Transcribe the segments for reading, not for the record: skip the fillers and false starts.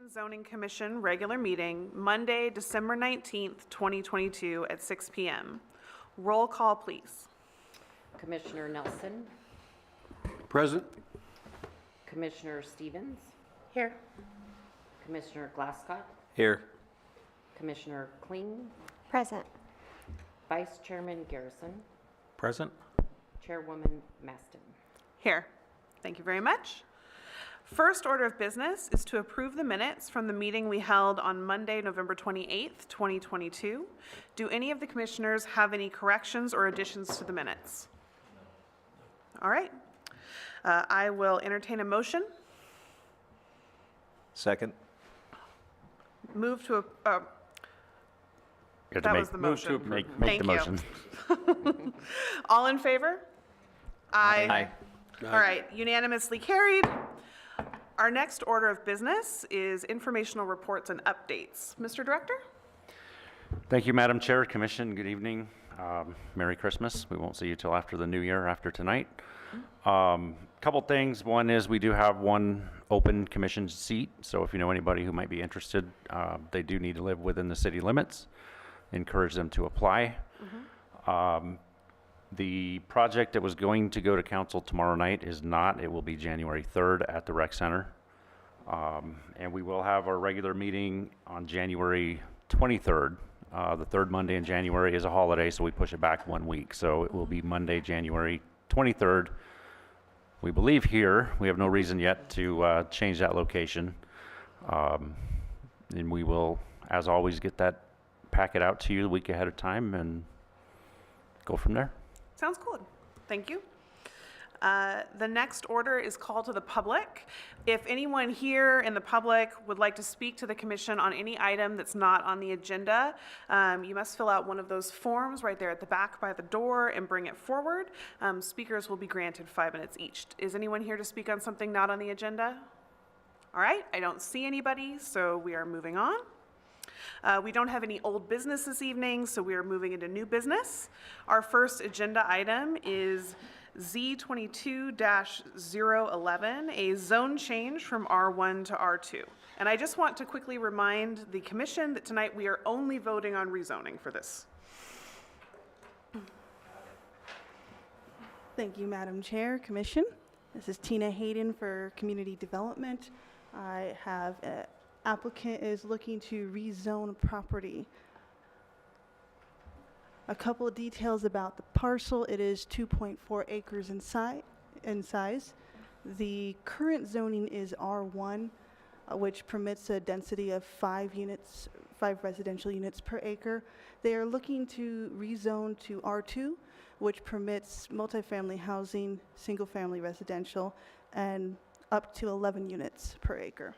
and Zoning Commission regular meeting, Monday, December 19th, 2022 at 6 p.m. Roll call, please. Commissioner Nelson, Present. Commissioner Stevens, Here. Commissioner Glasscock, Here. Commissioner Kling, Present. Vice Chairman Garrison, Present. Chairwoman Maston. Here. Thank you very much. First order of business is to approve the minutes from the meeting we held on Monday, November 28th, 2022. Do any of the commissioners have any corrections or additions to the minutes? All right. I will entertain a motion. Second. Move to, You have to that make- was the move motion. to make Thank the you. motion. All in favor? Aye. All right, unanimously carried. Our next order of business is informational reports and updates. Mr. Director? Thank you, Madam Chair, Commission. Good evening. Merry Christmas. We won't see you till after the new year, after tonight. Couple things. One is we do have one open commission seat. So if you know anybody who might be interested, they do need to live within the city limits. Encourage them to apply. The project that was going to go to council tomorrow night is not. It will be January 3rd at the rec center. And we will have our regular meeting on January 23rd. The third Monday in January is a holiday, so we push it back 1 week. So it will be Monday, January 23rd. We believe here. We have no reason yet to change that location. And we will, as always, get that packet out to you the week ahead of time and go from there. Sounds good. Thank you. The next order is call to the public. If anyone here in the public would like to speak to the commission on any item that's not on the agenda, you must fill out one of those forms right there at the back by the door and bring it forward. Speakers will be granted 5 minutes each. Is anyone here to speak on something not on the agenda? All right, I don't see anybody, so we are moving on. We don't have any old business this evening, so we are moving into new business. Our first agenda item is Z22-011, a zone change from R1 to R2. And I just want to quickly remind the commission that tonight we are only voting on rezoning for this. Thank you, Madam Chair, Commission. This is Tina Hayden for Community Development. I have an applicant is looking to rezone property. A couple of details about the parcel. It is 2.4 acres in size. The current zoning is R1, which permits a density of 5 residential units per acre. They are looking to rezone to R2, which permits multifamily housing, single-family residential, and up to 11 units per acre.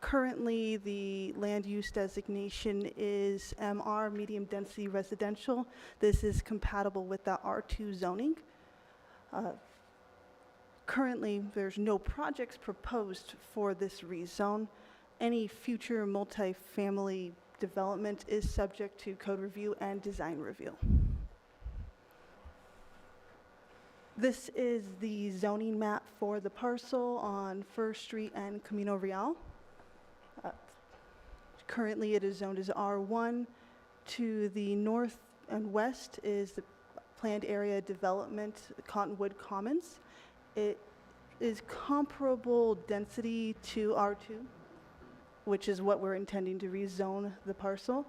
Currently, the land use designation is MR, medium density residential. This is compatible with the R2 zoning. Currently, there's no projects proposed for this rezone. Any future multifamily development is subject to code review and design review. This is the zoning map for the parcel on First Street and Camino Real. Currently, it is zoned as R1. To the north and west is the planned area development, Cottonwood Commons. It is comparable density to R2, which is what we're intending to rezone the parcel.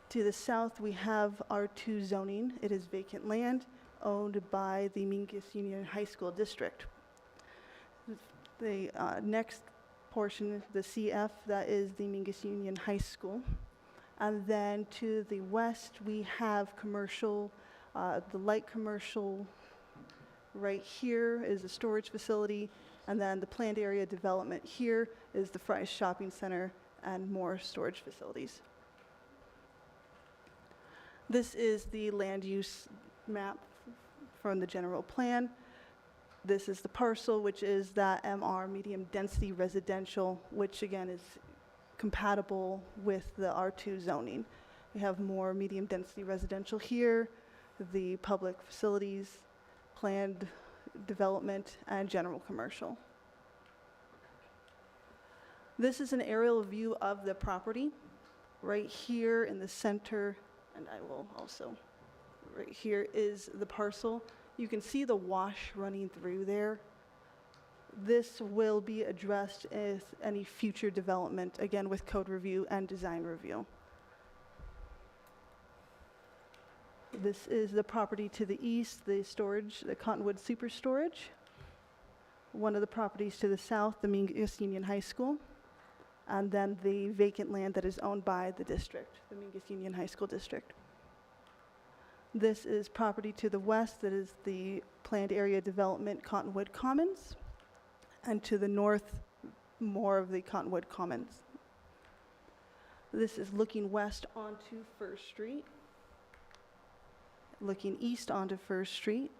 To the south, we have R2 zoning. It is vacant land owned by the Mingus Union High School District. The next portion, the CF, that is the Mingus Union High School. And then to the west, we have commercial, the light commercial right here is a storage facility, and then the planned area development here is the Fry's Shopping Center and more storage facilities. This is the land use map from the general plan. This is the parcel, which is that MR, medium density residential, which again is compatible with the R2 zoning. We have more medium density residential here, the public facilities, planned development, and general commercial. This is an aerial view of the property. Right here in the center, and I will also, right here is the parcel. You can see the wash running through there. This will be addressed as any future development, again with code review and design review. This is the property to the east, the storage, the Cottonwood Super Storage. One of the properties to the south, the Mingus Union High School. And then the vacant land that is owned by the district, the Mingus Union High School District. This is property to the west, that is the planned area development Cottonwood Commons. And to the north, more of the Cottonwood Commons. This is looking west onto First Street. Looking east onto First Street.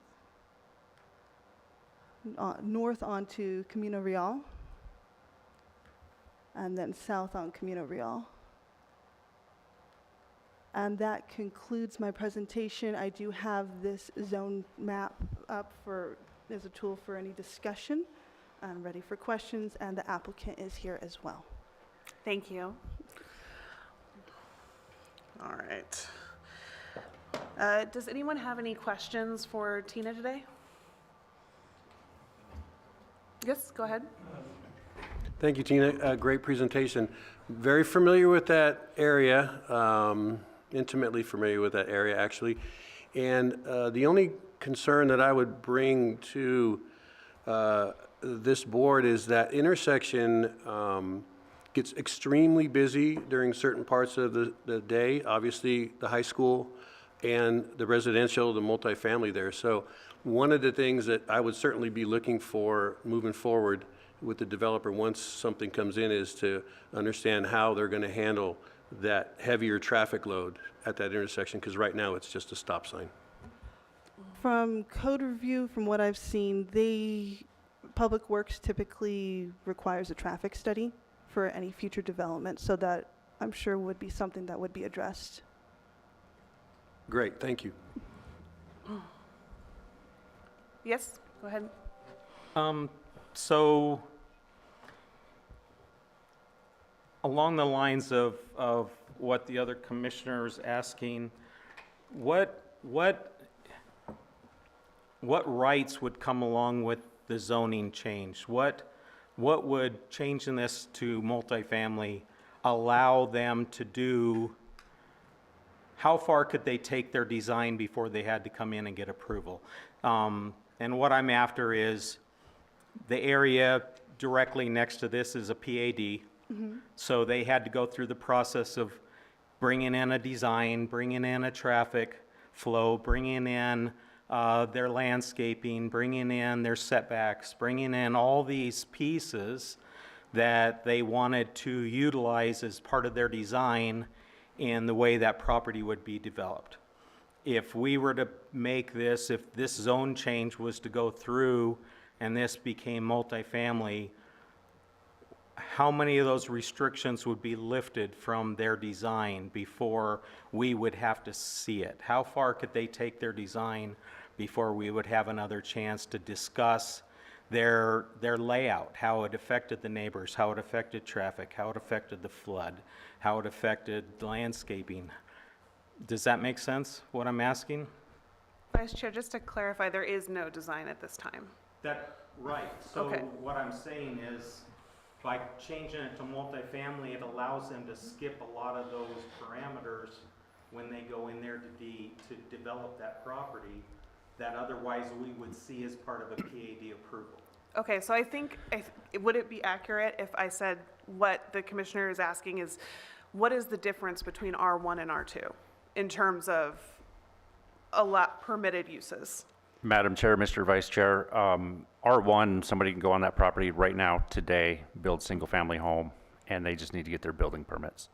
North onto Camino Real. And then south on Camino Real. And that concludes my presentation. I do have this zone map up as a tool for any discussion. I'm ready for questions, and the applicant is here as well. Thank you. All right. Does anyone have any questions for Tina today? Yes, go ahead. Thank you, Tina. Great presentation. Very familiar with that area, intimately familiar with that area, actually. And the only concern that I would bring to this board is that intersection gets extremely busy during certain parts of the day. Obviously, the high school and the residential, the multifamily there. So one of the things that I would certainly be looking for moving forward with the developer once something comes in is to understand how they're going to handle that heavier traffic load at that intersection, because right now it's just a stop sign. From code review, from what I've seen, Public Works typically requires a traffic study for any future development, so that I'm sure would be something that would be addressed. Great, thank you. Yes, go ahead. So along the lines of what the other commissioner is asking, what rights would come along with the zoning change? What would changing this to multifamily allow them to do? How far could they take their design before they had to come in and get approval? And what I'm after is the area directly next to this is a PAD. So they had to go through the process of bringing in a design, bringing in a traffic flow, bringing in their landscaping, bringing in their setbacks, bringing in all these pieces that they wanted to utilize as part of their design in the way that property would be developed. If we were to make this, if this zone change was to go through and this became multifamily, how many of those restrictions would be lifted from their design before we would have to see it? How far could they take their design before we would have another chance to discuss their layout, how it affected the neighbors, how it affected traffic, how it affected the flood, how it affected the landscaping? Does that make sense, what I'm asking? Vice Chair, just to clarify, there is no design at this time. Right, so Okay. what I'm saying is, by changing it to multifamily, it allows them to skip a lot of those parameters when they go in there to develop that property that otherwise we would see as part of a PAD approval. Okay, so I think, would it be accurate if I said what the commissioner is asking is, what is the difference between R1 and R2 in terms of permitted uses? Madam Chair, Mr. Vice Chair, R1, somebody can go on that property right now, today, build single-family home, and they just need to get their building permits.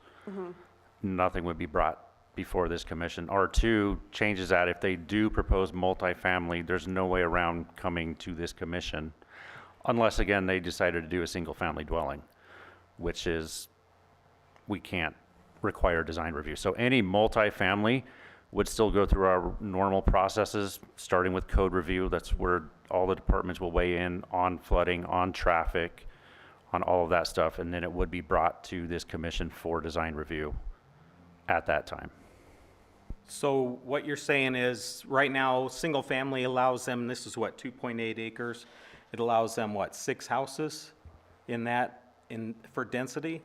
Nothing would be brought before this commission. R2 changes that. If they do propose multifamily, there's no way around coming to this commission, unless, again, they decided to do a single-family dwelling, which is, we can't require design review. So any multifamily would still go through our normal processes, starting with code review. That's where all the departments will weigh in on flooding, on traffic, on all of that stuff, and then it would be brought to this commission for design review at that time. So what you're saying is, right now, single family allows them, this is what, 2.8 acres? It allows them, what, 6 houses in that, for density?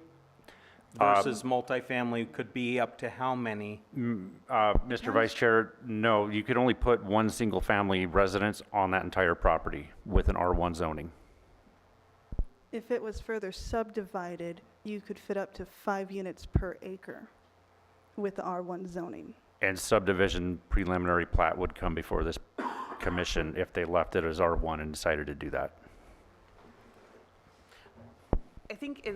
Versus multifamily could be up to how many? Mr. Vice Chair, no, you could only put one single-family residence on that entire property with an R1 zoning. If it was further subdivided, you could fit up to 5 units per acre with the R1 zoning. And subdivision preliminary plat would come before this commission if they left it as R1 and decided to do that. I think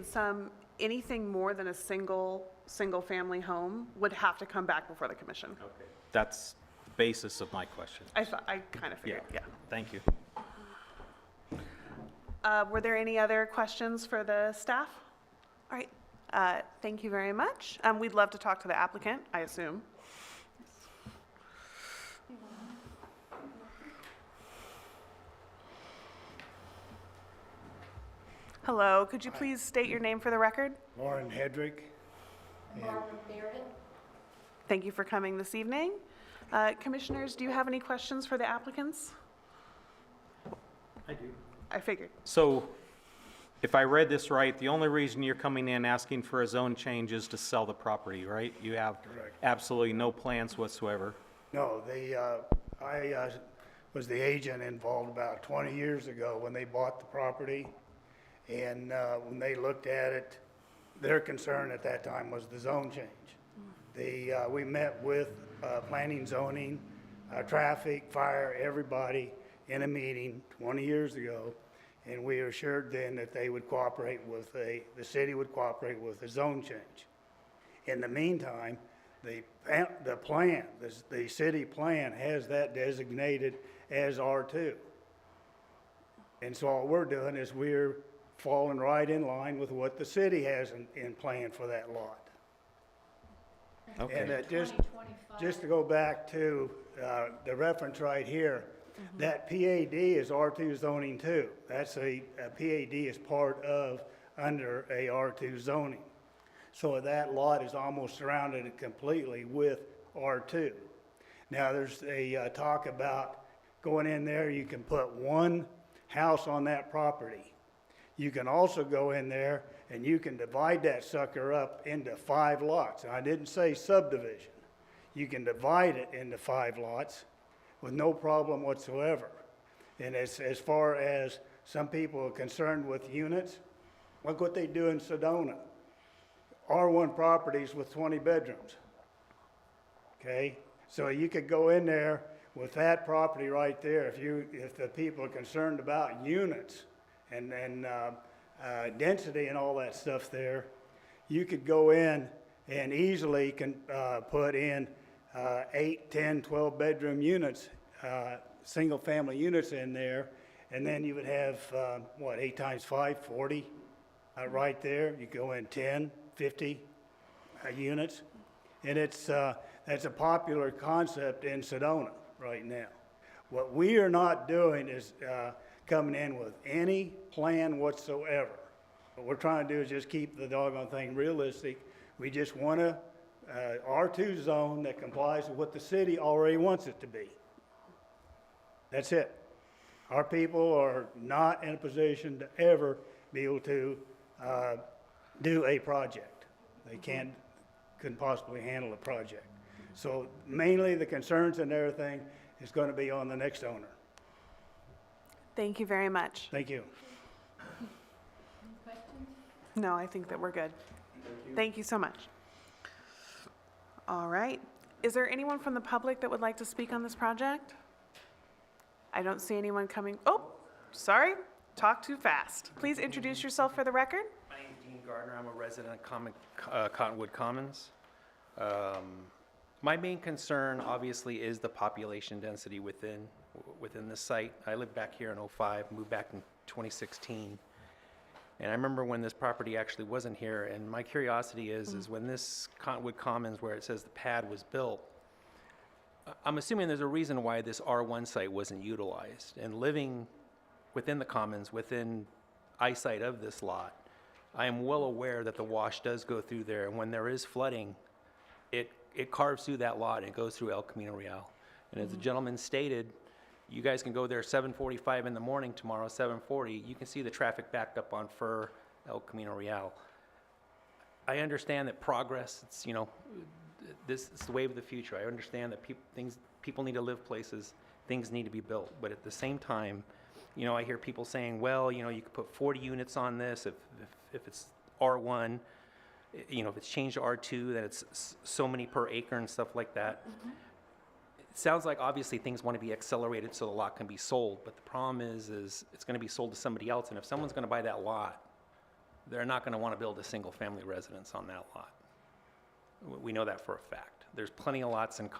anything more than a single-family home would have to come back before the commission. Okay. That's the basis of my question. I kind of figured, yeah. Thank you. Were there any other questions for the staff? All right, thank you very much. We'd love to talk to the applicant, I assume. Hello, could you please state your name for the record? Lauren Hedrick. Thank you for coming this evening. Commissioners, do you have any questions for the applicants? I do. I figured. So, if I read this right, the only reason you're coming in asking for a zone change is to sell the property, right? You have Correct. absolutely no plans whatsoever. No, I was the agent involved about 20 years ago when they bought the property. And when they looked at it, their concern at that time was the zone change. We met with planning, zoning, traffic, fire, everybody in a meeting 20 years ago. And we assured them that they would cooperate with the city would cooperate with a zone change. In the meantime, the city plan has that designated as R2. And so all we're doing is we're falling right in line with what the city has in plan for that lot. Okay. And just to go back to the reference right here, that PAD is R2 zoning too. That's a PAD is part of under a R2 zoning. So that lot is almost surrounded completely with R2. Now there's a talk about going in there, you can put one house on that property. You can also go in there and you can divide that sucker up into 5 lots. And I didn't say subdivision. You can divide it into 5 lots with no problem whatsoever. And as far as some people are concerned with units, look what they do in Sedona. R1 properties with 20 bedrooms. Okay? So you could go in there with that property right there if the people are concerned about units and density and all that stuff there, you could go in and easily can put in 8, 10, 12 bedroom units, single family units in there, and then you would have, 8 times 5, 40 right there. You go in 10, 50 units, and that's a popular concept in Sedona right now. What we are not doing is coming in with any plan whatsoever. What we're trying to do is just keep the doggone thing realistic. We just want a R2 zone that complies with what the city already wants it to be. That's it. Our people are not in a position to ever be able to do a project. They couldn't possibly handle a project. So mainly the concerns and everything is going to be on the next owner. Thank you very much. Thank you. No, I think that we're good. Thank you so much. All right. Is there anyone from the public that would like to speak on this project? I don't see anyone coming. Oh, sorry. Talk too fast. Please introduce yourself for the record. My name's Dean Gardner. I'm a resident of Cottonwood Commons. My main concern, obviously, is the population density within the site. I lived back here in '05, moved back in 2016. And I remember when this property actually wasn't here, and my curiosity is when this Cottonwood Commons, where it says the pad was built, I'm assuming there's a reason why this R1 site wasn't utilized. And living within the commons, within eyesight of this lot, I am well aware that the wash does go through there, and when there is flooding, it carves through that lot and it goes through El Camino Real. And as the gentleman stated, you guys can go there 7:45 in the morning tomorrow, 7:40. You can see the traffic backed up on Fur, El Camino Real. I understand that progress, it's, this is the wave of the future. I understand that people need to live places, things need to be built. But at the same time, I hear people saying, well, you could put 40 units on this if it's R1, if it's changed to R2, that it's so many per acre and stuff like that. It sounds like obviously things want to be accelerated so the lot can be sold, but the problem is it's going to be sold to somebody else, and if someone's going to buy that lot, they're not going to want to build a single-family residence on that lot. We know that for a fact. There's plenty of lots not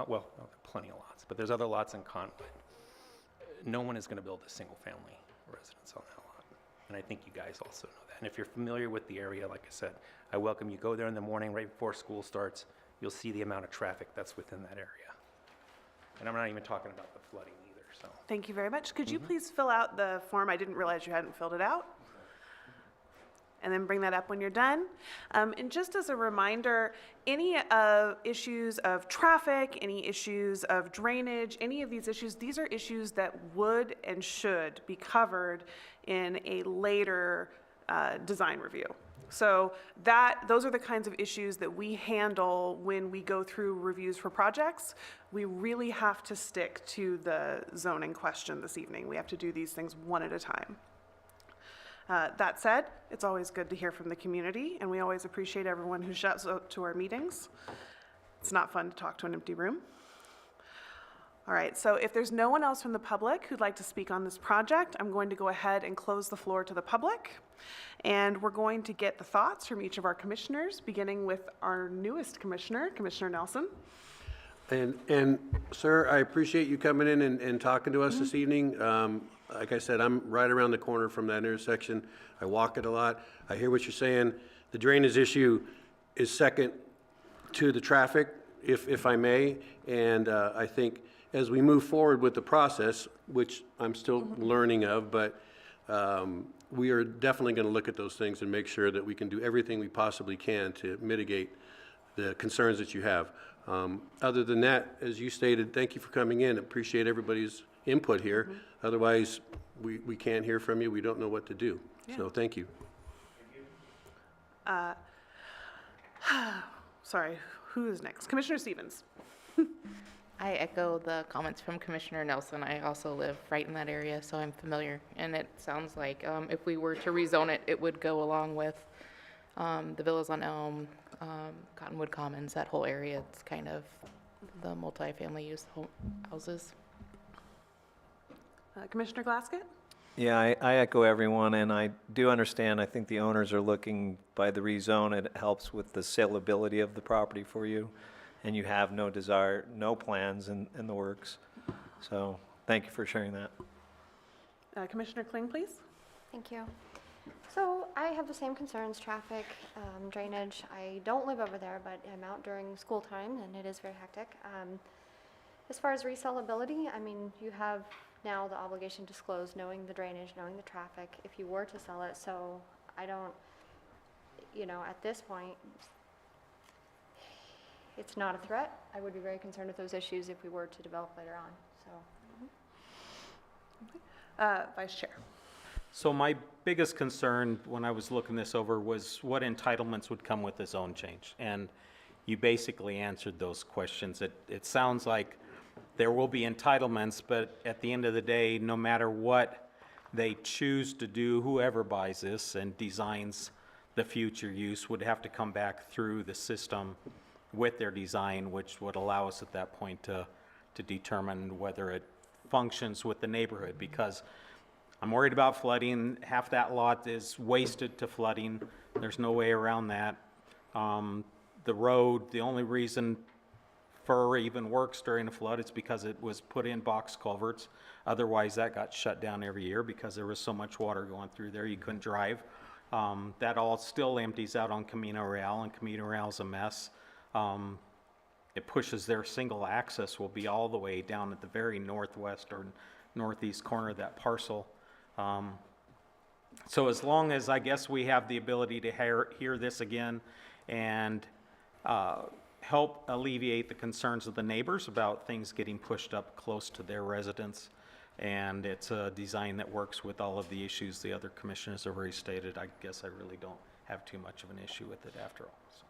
plenty of lots, but there's other lots in Cottonwood. No one is going to build a single-family residence on that lot, and I think you guys also know that. And if you're familiar with the area, like I said, I welcome you. Go there in the morning right before school starts. You'll see the amount of traffic that's within that area. And I'm not even talking about the flooding either, so. Thank you very much. Could you please fill out the form? I didn't realize you hadn't filled it out. And then bring that up when you're done. And just as a reminder, any issues of traffic, any issues of drainage, any of these issues, these are issues that would and should be covered in a later design review. So those are the kinds of issues that we handle when we go through reviews for projects. We really have to stick to the zoning question this evening. We have to do these things one at a time. That said, it's always good to hear from the community, and we always appreciate everyone who shows up to our meetings. It's not fun to talk to an empty room. All right, so if there's no one else from the public who'd like to speak on this project, I'm going to go ahead and close the floor to the public. And we're going to get the thoughts from each of our commissioners, beginning with our newest commissioner, Commissioner Nelson. And sir, I appreciate you coming in and talking to us this evening. Like I said, I'm right around the corner from that intersection. I walk it a lot. I hear what you're saying. The drainage issue is second to the traffic, if I may. And I think as we move forward with the process, which I'm still learning of, but we are definitely going to look at those things and make sure that we can do everything we possibly can to mitigate the concerns that you have. Other than that, as you stated, thank you for coming in. Appreciate everybody's input here. Otherwise, we can't hear from you. We don't know what to do. Yeah. So thank you. Sorry, who is next? Commissioner Stevens. I echo the comments from Commissioner Nelson. I also live right in that area, so I'm familiar. And it sounds like if we were to rezone it, it would go along with the Villas on Elm, Cottonwood Commons, that whole area. It's kind of the multifamily use houses. Commissioner Glassett? Yeah, I echo everyone, and I do understand. I think the owners are looking by the rezone. It helps with the saleability of the property for you, and you have no plans in the works. So thank you for sharing that. Commissioner Kling, please. Thank you. So I have the same concerns, traffic, drainage. I don't live over there, but I'm out during school time, and it is very hectic. As far as resellability, I mean, you have now the obligation to disclose, knowing the drainage, knowing the traffic, if you were to sell it. So I don't, at this point, it's not a threat. I would be very concerned with those issues if we were to develop later on, so. Vice Chair. So my biggest concern when I was looking this over was what entitlements would come with the zone change. And you basically answered those questions. It sounds like there will be entitlements, but at the end of the day, no matter what they choose to do, whoever buys this and designs the future use would have to come back through the system with their design, which would allow us at that point to determine whether it functions with the neighborhood, because I'm worried about flooding. Half that lot is wasted to flooding. There's no way around that. The road, the only reason Fur even works during a flood is because it was put in box culverts. Otherwise, that got shut down every year because there was so much water going through there you couldn't drive. That all still empties out on Camino Real, and Camino Real's a mess. It pushes their single access will be all the way down at the very northwest or northeast corner of that parcel. So as long as, I guess, we have the ability to hear this again and help alleviate the concerns of the neighbors about things getting pushed up close to their residence, and it's a design that works with all of the issues the other commissioners have already stated, I guess I really don't have too much of an issue with it after all. So.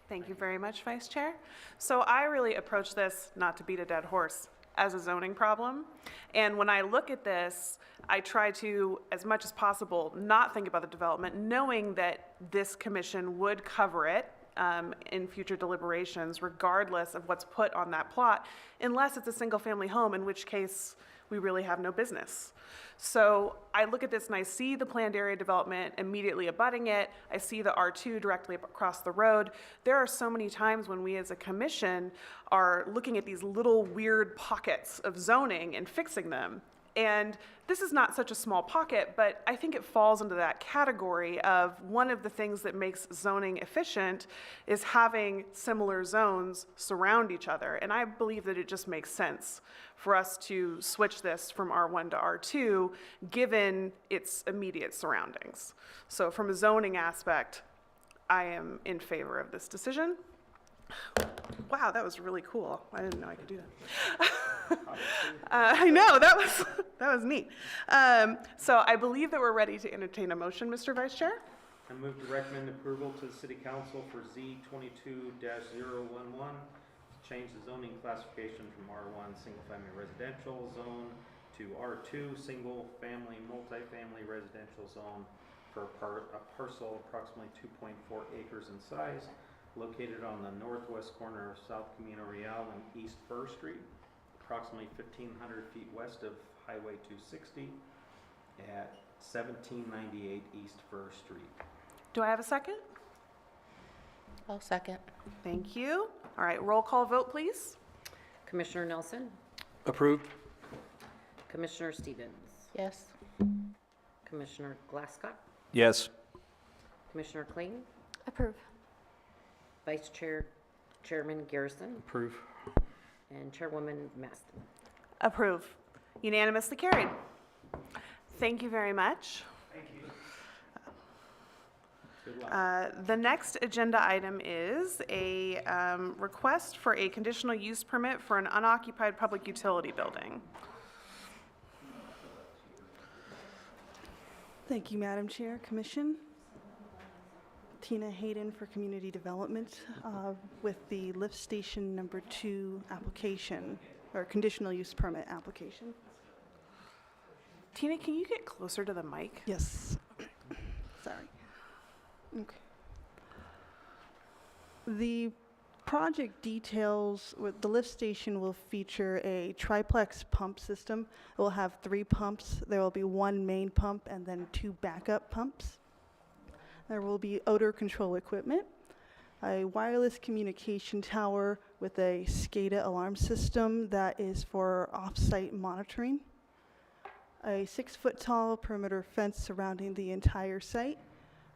Thank you very much, Vice Chair. So I really approach this, not to beat a dead horse, as a zoning problem. And when I look at this, I try to, as much as possible, not think about the development, knowing that this commission would cover it in future deliberations, regardless of what's put on that plot, unless it's a single-family home, in which case we really have no business. So I look at this and I see the planned area development immediately abutting it. I see the R2 directly across the road. There are so many times when we as a commission are looking at these little weird pockets of zoning and fixing them. And this is not such a small pocket, but I think it falls into that category of one of the things that makes zoning efficient is having similar zones surround each other. And I believe that it just makes sense for us to switch this from R1 to R2, given its immediate surroundings. So from a zoning aspect, I am in favor of this decision. Wow, that was really cool. I didn't know I could do that. I know, that was neat. So I believe that we're ready to entertain a motion, Mr. Vice Chair. I move to recommend approval to the City Council for Z22-011, to change the zoning classification from R1 single-family residential zone to R2 single-family multifamily residential zone for a parcel approximately 2.4 acres in size, located on the northwest corner of South Camino Real and East Fur Street, approximately 1,500 feet west of Highway 260 at 1798 East Fur Street. Do I have a second? I'll second. Thank you. All right, roll call vote, please. Commissioner Nelson, Approved? Commissioner Stevens, Yes. Commissioner Glasscock, Yes. Commissioner Kling, Approve. Chairman Garrison, Approve. and Chairwoman Maston. Approve. Unanimously carried. Thank you very much. Good luck. The next agenda item is a request for a conditional use permit for an unoccupied public utility building. Thank you, Madam Chair, Commission. Tina Hayden for Community Development with the lift station number 2 application, or conditional use permit application. Tina, can you get closer to the mic? Yes. Sorry. Okay. The project details, the lift station will feature a triplex pump system. It will have 3 pumps. There will be 1 main pump and then 2 backup pumps. There will be odor control equipment, a wireless communication tower with a SCADA alarm system that is for off-site monitoring, a 6-foot-tall perimeter fence surrounding the entire site,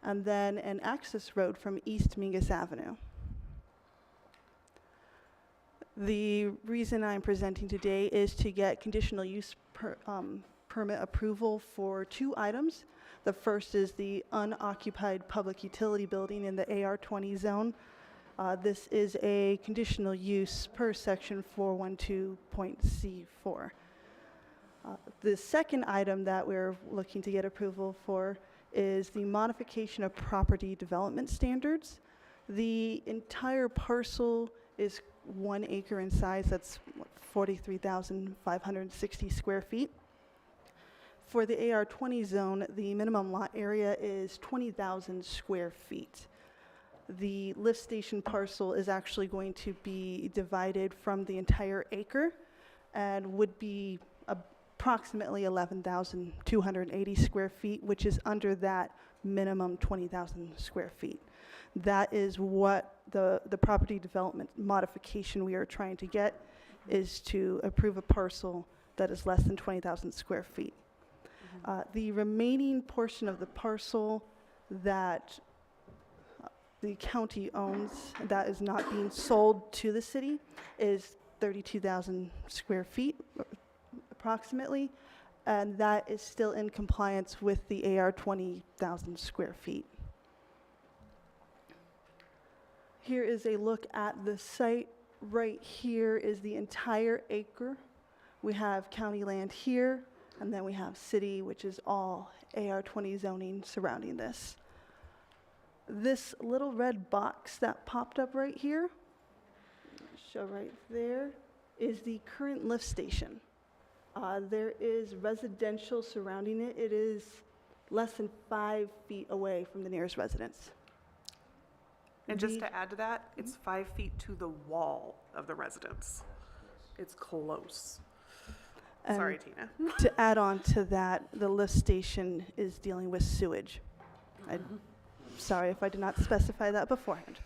and then an access road from East Mingus Avenue. The reason I'm presenting today is to get conditional use permit approval for 2 items. The first is the unoccupied public utility building in the AR20 zone. This is a conditional use per section 412.C4. The second item that we're looking to get approval for is the modification of property development standards. The entire parcel is 1 acre in size. That's 43,560 square feet. For the AR20 zone, the minimum lot area is 20,000 square feet. The lift station parcel is actually going to be divided from the entire acre and would be approximately 11,280 square feet, which is under that minimum 20,000 square feet. That is what the property development modification we are trying to get is to approve a parcel that is less than 20,000 square feet. The remaining portion of the parcel that the county owns that is not being sold to the city is 32,000 square feet approximately, and that is still in compliance with the AR 20,000 square feet. Here is a look at the site. Right here is the entire acre. We have county land here, and then we have city, which is all AR 20 zoning surrounding this. This little red box that popped up right here, show right there, is the current lift station. There is residential surrounding it. It is less than 5 feet away from the nearest residence. And just to add to that, it's 5 feet to the wall of the residence. It's close. And Sorry, Tina. to add on to that, the lift station is dealing with sewage. I'm sorry if I did not specify that beforehand.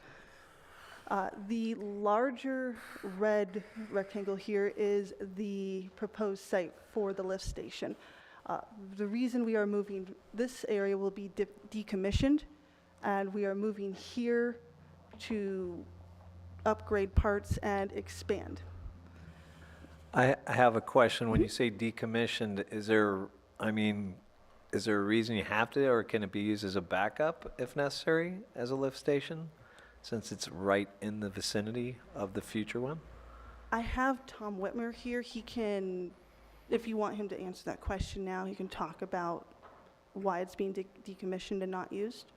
The larger red rectangle here is the proposed site for the lift station. The reason we are moving, this area will be decommissioned, and we are moving here to upgrade parts and expand. I have a question. When you say decommissioned, is there a reason you have to, or can it be used as a backup if necessary as a lift station, since it's right in the vicinity of the future one? I have Tom Whitmer here. He can, if you want him to answer that question now, he can talk about why it's being decommissioned and not used.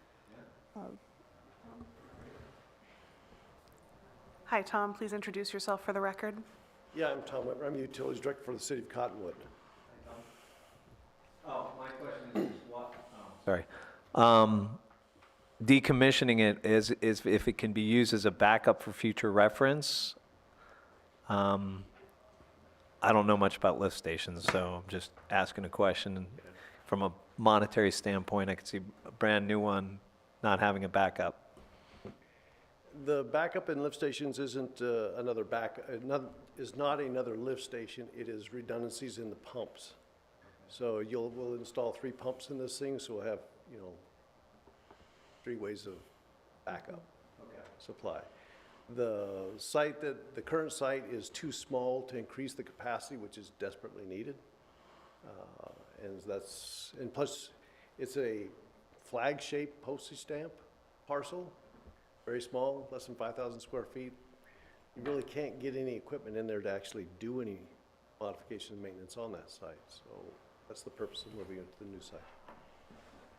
Hi, Tom. Please introduce yourself for the record. Yeah, I'm Tom Whitmer. I'm the Utilities Director for the City of Cottonwood. Oh, my question is what? Sorry. Decommissioning it is if it can be used as a backup for future reference. I don't know much about lift stations, so I'm just asking a question. From a monetary standpoint, I could see a brand new one not having a backup. The backup in lift stations isn't is not another lift station. It is redundancies in the pumps. So we'll install 3 pumps in this thing, so we'll have 3 ways of backup supply. The current site is too small to increase the capacity, which is desperately needed. And plus, it's a flag-shaped postage stamp parcel, very small, less than 5,000 square feet. You really can't get any equipment in there to actually do any modification and maintenance on that site. So that's the purpose of moving it to the new site.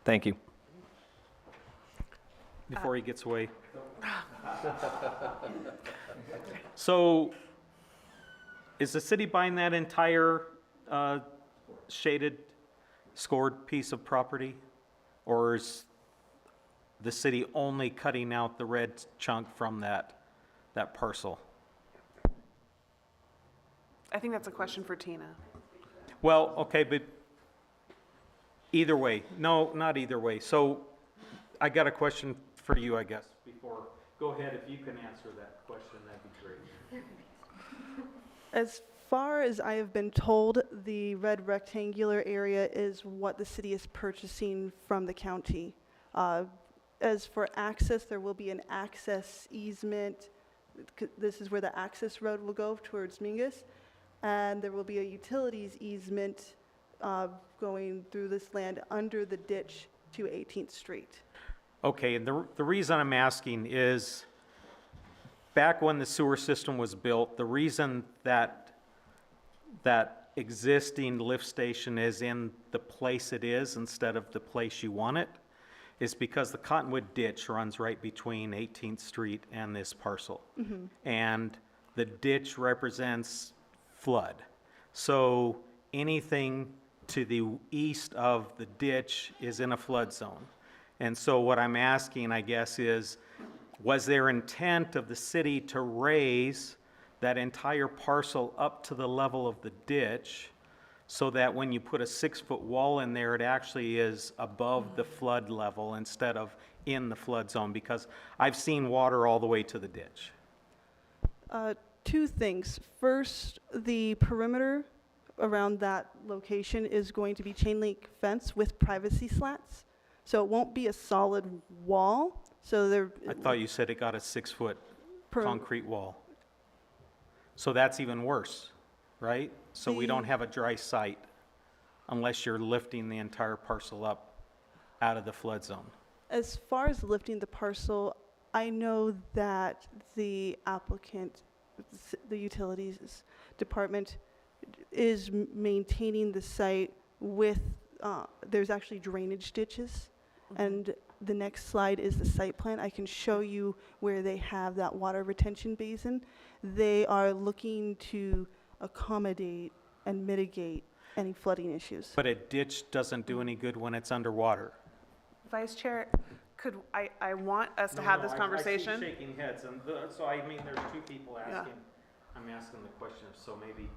Thank you. Before he gets away. So, is the city buying that entire shaded, scored piece of property? Or is the city only cutting out the red chunk from that parcel? I think that's a question for Tina. Well, okay, but either way. No, not either way. So I got a question for you, I guess, before. Go ahead, if you can answer that question, that'd be great. As far as I have been told, the red rectangular area is what the city is purchasing from the county. As for access, there will be an access easement. This is where the access road will go towards Mingus. And there will be a utilities easement going through this land under the ditch to 18th Street. Okay, and the reason I'm asking is, back when the sewer system was built, the reason that existing lift station is in the place it is instead of the place you want it is because the Cottonwood ditch runs right between 18th Street and this parcel. Mm-hmm. And the ditch represents flood. So anything to the east of the ditch is in a flood zone. And so what I'm asking, I guess, is, was there intent of the city to raise that entire parcel up to the level of the ditch so that when you put a 6-foot wall in there, it actually is above the flood level instead of in the flood zone? Because I've seen water all the way to the ditch. 2 things. First, the perimeter around that location is going to be chain link fence with privacy slats. So it won't be a solid wall. So I thought you said it got a 6-foot concrete wall. So that's even worse, right? So we don't have a dry site. unless you're lifting the entire parcel up out of the flood zone. As far as lifting the parcel, I know that the applicant, the utilities department, is maintaining the site with, there's actually drainage ditches. And the next slide is the site plan. I can show you where they have that water retention basin. They are looking to accommodate and mitigate any flooding issues. But a ditch doesn't do any good when it's underwater. Vice Chair, I want us to have this conversation. I see shaking heads, and so I mean, there's two people Yeah. asking, I'm asking the question, so maybe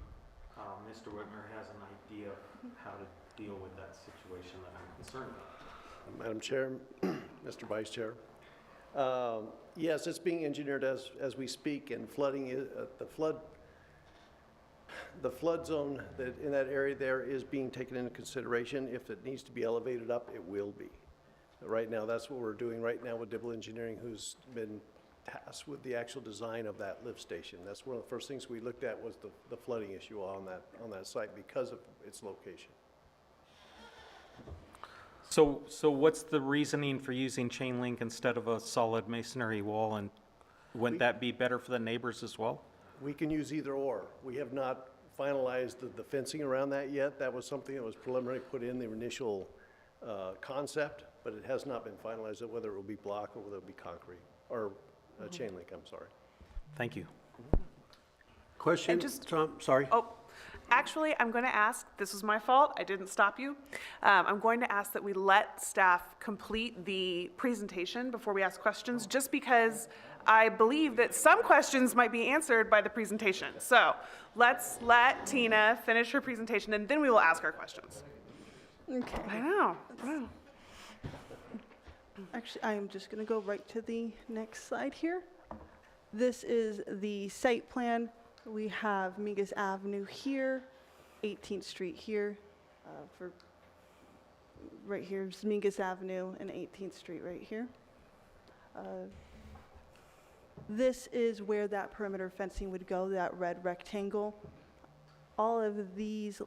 Mr. Whitmer has an idea of how to deal with that situation that I'm concerned about. Madam Chair, Mr. Vice Chair. Yes, it's being engineered as we speak, and flooding is, the flood zone that in that area there is being taken into consideration. If it needs to be elevated up, it will be. Right now, that's what we're doing right now with Dibble Engineering, who's been tasked with the actual design of that lift station. That's one of the first things we looked at was the flooding issue on that site because of its location. So what's the reasoning for using chain link instead of a solid masonry wall, and wouldn't that be better for the neighbors as well? We can use either or. We have not finalized the fencing around that yet. That was something that was preliminary put in the initial concept, but it has not been finalized of whether it will be block or whether it will be concrete, or chain link, I'm sorry. Thank you. Question, And just- Tom, sorry. Oh, actually, I'm going to ask, this was my fault, I didn't stop you. I'm going to ask that we let staff complete the presentation before we ask questions, just because I believe that some questions might be answered by the presentation. So let's let Tina finish her presentation, and then we will ask our questions. Okay. I know. Actually, I am just going to go right to the next slide here. This is the site plan. We have Mingus Avenue here, 18th Street here. For right here is Mingus Avenue and 18th Street right here. This is where that perimeter fencing would go, that red rectangle. All of these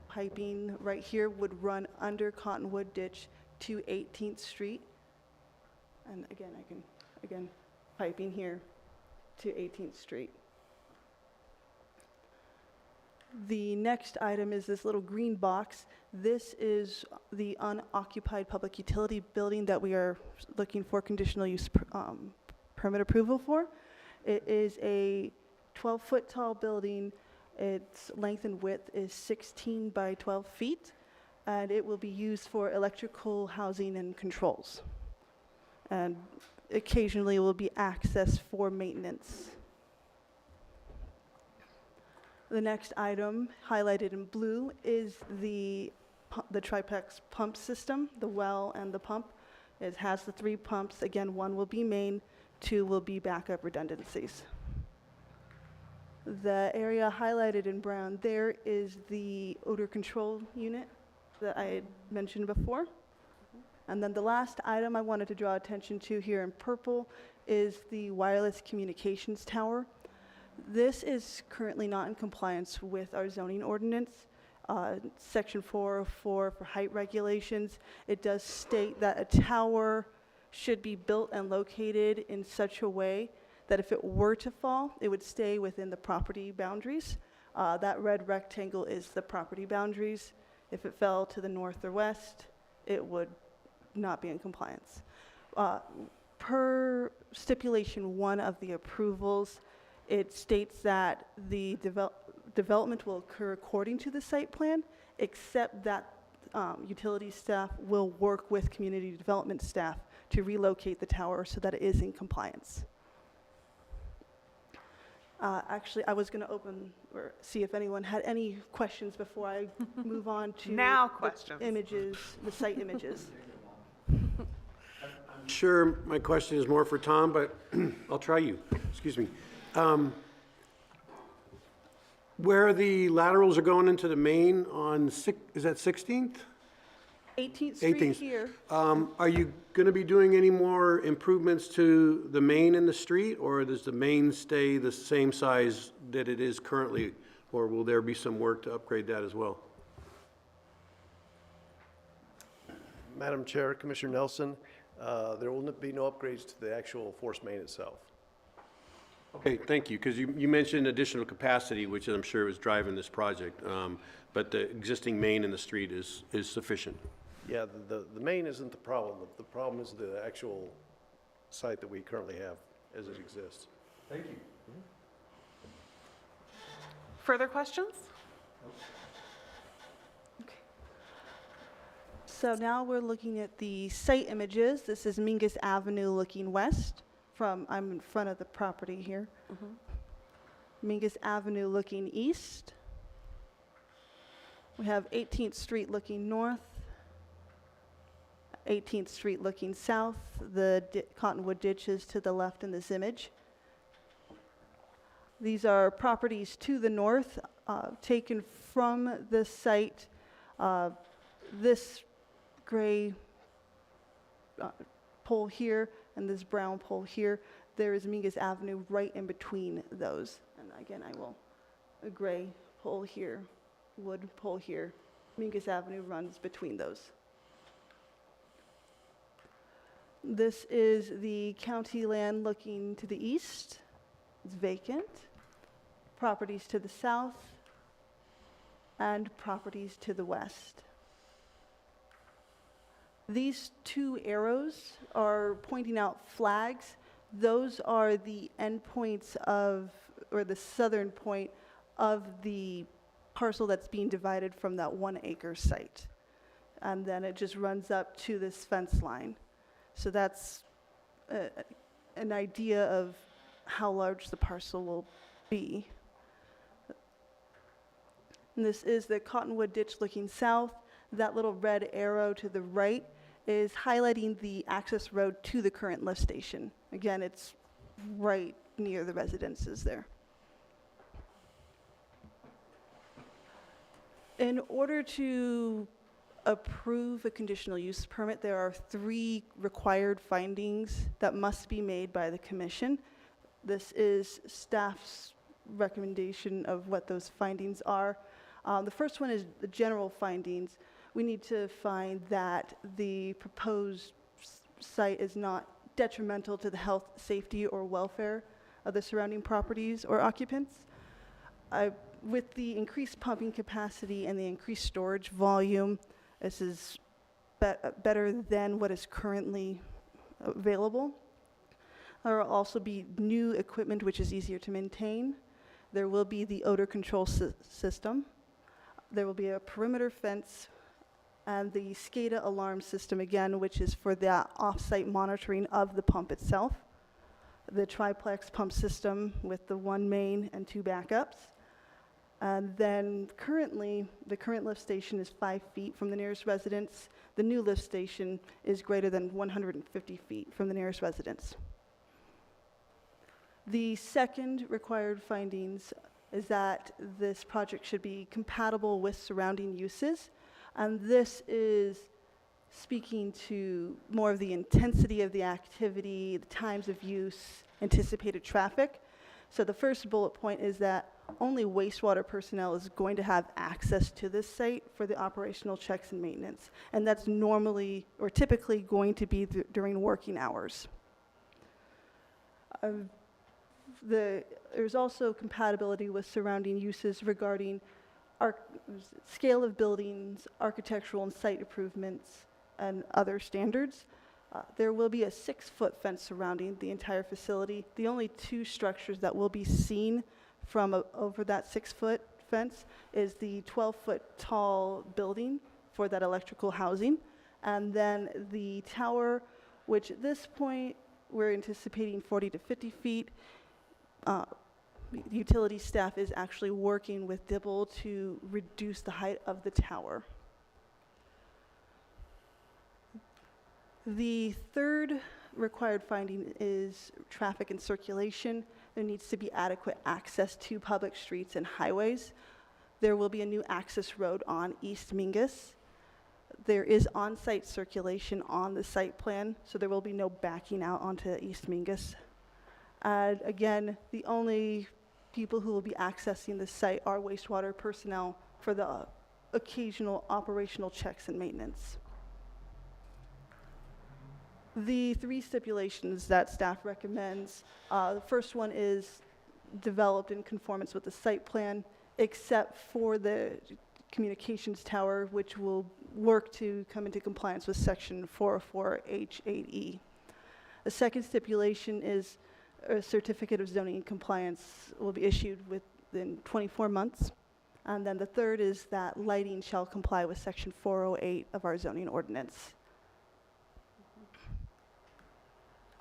piping right here would run under Cottonwood Ditch to 18th Street. And again, piping here to 18th Street. The next item is this little green box. This is the unoccupied public utility building that we are looking for conditional use permit approval for. It is a 12-foot tall building. Its length and width is 16 by 12 feet, and it will be used for electrical housing and controls. And occasionally will be accessed for maintenance. The next item, highlighted in blue, is the triplex pump system, the well and the pump. It has the 3 pumps. Again, 1 will be main, 2 will be backup redundancies. The area highlighted in brown there is the odor control unit that I had mentioned before. And then the last item I wanted to draw attention to here in purple is the wireless communications tower. This is currently not in compliance with our zoning ordinance. Section 404 for height regulations, it does state that a tower should be built and located in such a way that if it were to fall, it would stay within the property boundaries. That red rectangle is the property boundaries. If it fell to the north or west, it would not be in compliance. Per stipulation 1 of the approvals, it states that the development will occur according to the site plan, except that utility staff will work with community development staff to relocate the tower so that it is in compliance. Actually, I was going to open or see if anyone had any questions before I move on to Now the questions. images, the site images. Sure, my question is more for Tom, but I'll try you. Excuse me. Where the laterals are going into the main on, is that 16th? 18th Street 18th. here. Are you going to be doing any more improvements to the main in the street, or does the main stay the same size that it is currently, or will there be some work to upgrade that as well? Madam Chair, Commissioner Nelson, there will be no upgrades to the actual force main itself. Okay, thank you, because you mentioned additional capacity, which I'm sure was driving this project, but the existing main in the street is sufficient. Yeah, the main isn't the problem. The problem is the actual site that we currently have as it exists. Thank you. Further questions? So now we're looking at the site images. This is Mingus Avenue looking west I'm in front of the property here. Mingus Avenue looking east. We have 18th Street looking north, 18th Street looking south. The Cottonwood ditch is to the left in this image. These are properties to the north, taken from the site. This gray pole here and this brown pole here, there is Mingus Avenue right in between those. And again, a gray pole here, wood pole here. Mingus Avenue runs between those. This is the county land looking to the east. It's vacant. Properties to the south and properties to the west. These two arrows are pointing out flags. Those are the endpoints or the southern point of the parcel that's being divided from that 1 acre site. And then it just runs up to this fence line. So that's an idea of how large the parcel will be. And this is the Cottonwood ditch looking south. That little red arrow to the right is highlighting the access road to the current lift station. Again, it's right near the residences there. In order to approve a conditional use permit, there are 3 required findings that must be made by the commission. This is staff's recommendation of what those findings are. The first one is the general findings. We need to find that the proposed site is not detrimental to the health, safety, or welfare of the surrounding properties or occupants. With the increased pumping capacity and the increased storage volume, this is better than what is currently available. There will also be new equipment which is easier to maintain. There will be the odor control system. There will be a perimeter fence and the SCADA alarm system again, which is for the off-site monitoring of the pump itself. The triplex pump system with the 1 main and 2 backups. And then currently, the current lift station is 5 feet from the nearest residence. The new lift station is greater than 150 feet from the nearest residence. The second required findings is that this project should be compatible with surrounding uses. And this is speaking to more of the intensity of the activity, the times of use, anticipated traffic. So the first bullet point is that only wastewater personnel is going to have access to this site for the operational checks and maintenance. And that's normally or typically going to be during working hours. There's also compatibility with surrounding uses regarding scale of buildings, architectural and site improvements, and other standards. There will be a 6-foot fence surrounding the entire facility. The only 2 structures that will be seen from over that 6-foot fence is the 12-foot tall building for that electrical housing, and then the tower, which at this point we're anticipating 40 to 50 feet. Utility staff is actually working with Dibble to reduce the height of the tower. The third required finding is traffic and circulation. There needs to be adequate access to public streets and highways. There will be a new access road on East Mingus. There is on-site circulation on the site plan, so there will be no backing out onto East Mingus. Again, the only people who will be accessing the site are wastewater personnel for the occasional operational checks and maintenance. The three stipulations that staff recommends, the first one is developed in conformance with the site plan, except for the communications tower, which will work to come into compliance with section 404H8E. The second stipulation is a certificate of zoning compliance will be issued within 24 months. And then the third is that lighting shall comply with section 408 of our zoning ordinance.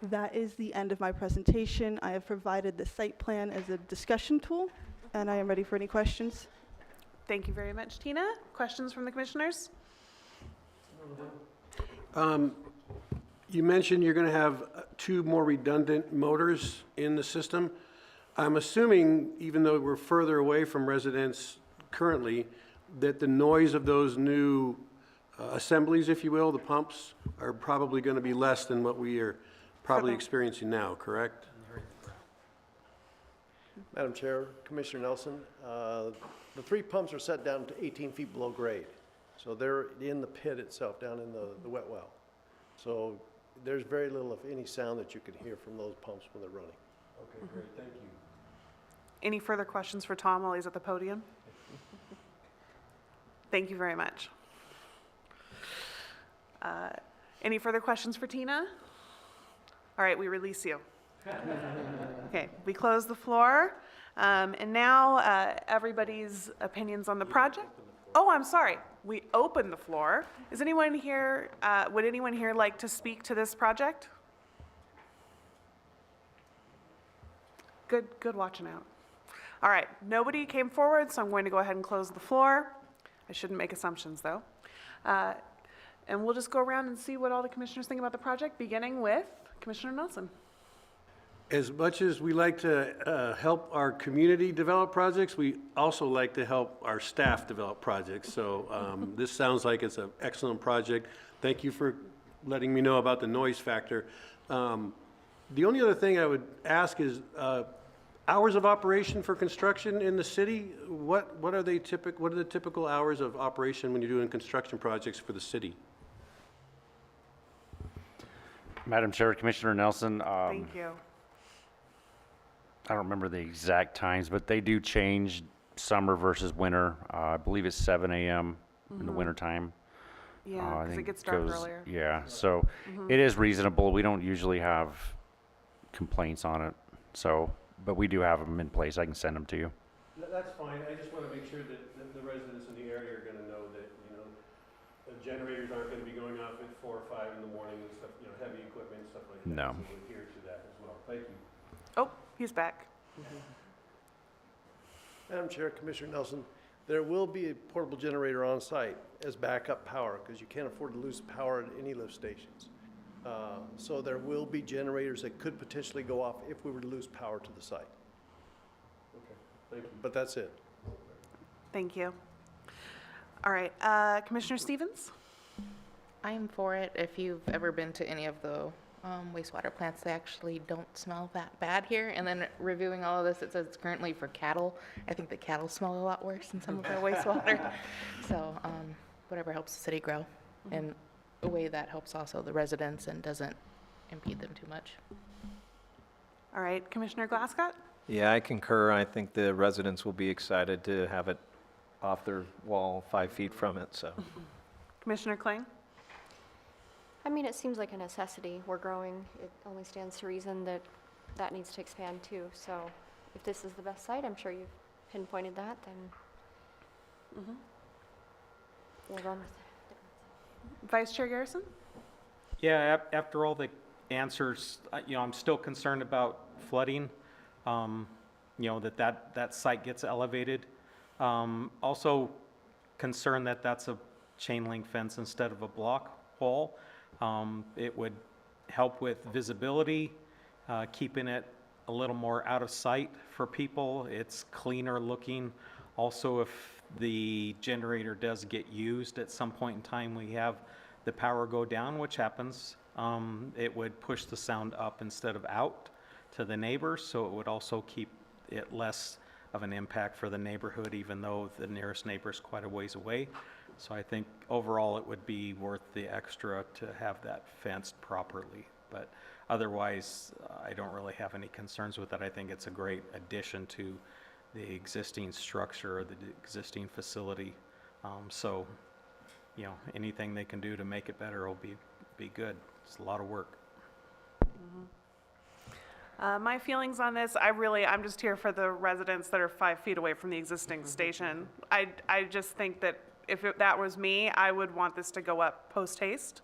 That is the end of my presentation. I have provided the site plan as a discussion tool, and I am ready for any questions. Thank you very much, Tina. Questions from the commissioners? You mentioned you're going to have two more redundant motors in the system. I'm assuming, even though we're further away from residents currently, that the noise of those new assemblies, if you will, the pumps, are probably going to be less than what we are probably experiencing now, correct? Madam Chair, Commissioner Nelson, the three pumps are set down to 18 feet below grade. So they're in the pit itself, down in the wet well. So there's very little, if any, sound that you can hear from those pumps when they're running. Okay, great, thank you. Any further questions for Tom while he's at the podium? Thank you very much. Any further questions for Tina? All right, we release you. Okay, we close the floor. And now everybody's opinions on the project. Oh, I'm sorry. We open the floor. Is anyone here, would anyone here like to speak to this project? Good watching out. All right, nobody came forward, so I'm going to go ahead and close the floor. I shouldn't make assumptions, though. And we'll just go around and see what all the commissioners think about the project, beginning with Commissioner Nelson. As much as we like to help our community develop projects, we also like to help our staff develop projects. So this sounds like it's an excellent project. Thank you for letting me know about the noise factor. The only other thing I would ask is hours of operation for construction in the city. What are the typical hours of operation when you're doing construction projects for the city? Madam Chair, Commissioner Nelson. Thank you. I don't remember the exact times, but they do change summer versus winter. I believe it's 7 a.m. in the wintertime. Yeah, I because it think gets dark goes- earlier. Yeah, so it is reasonable. We don't usually have complaints on it. So, but we do have them in place. I can send them to you. That's fine. I just want to make sure that the residents in the area are going to know that, you know, the generators aren't going to be going off at 4 or 5 in the morning and stuff, you know, heavy equipment and stuff like that. No. So we'll adhere to that as well. Thank you. Oh, he's back. Madam Chair, Commissioner Nelson, there will be a portable generator on site as backup power because you can't afford to lose power at any lift stations. So there will be generators that could potentially go off if we were to lose power to the site. Okay, thank you. But that's it. Thank you. All right, Commissioner Stevens? I'm for it. If you've ever been to any of the wastewater plants, they actually don't smell that bad here. And then reviewing all of this, it says it's currently for cattle. I think the cattle smell a lot worse than some of our wastewater. So whatever helps the city grow in a way that helps also the residents and doesn't impede them too much. All right, Commissioner Glasscott? Yeah, I concur. I think the residents will be excited to have it off their wall 5 feet from it, so. Commissioner Kling? I mean, it seems like a necessity. We're growing. It only stands to reason that that needs to expand too. So if this is the best site, I'm sure you've pinpointed that, then we'll run with it. Vice Chair Garrison? Yeah, after all the answers, you know, I'm still concerned about flooding, you know, that site gets elevated. Also concerned that that's a chain link fence instead of a block wall. It would help with visibility, keeping it a little more out of sight for people. It's cleaner looking. Also, if the generator does get used at some point in time, we have the power go down, which happens. It would push the sound up instead of out to the neighbors, so it would also keep it less of an impact for the neighborhood, even though the nearest neighbor is quite a ways away So I think overall it would be worth the extra to have that fenced properly. But otherwise, I don't really have any concerns with it. I think it's a great addition to the existing structure, the existing facility. So, you know, anything they can do to make it better will be good. It's a lot of work. My feelings on this, I'm just here for the residents that are 5 feet away from the existing station. I just think that if that was me, I would want this to go up post haste.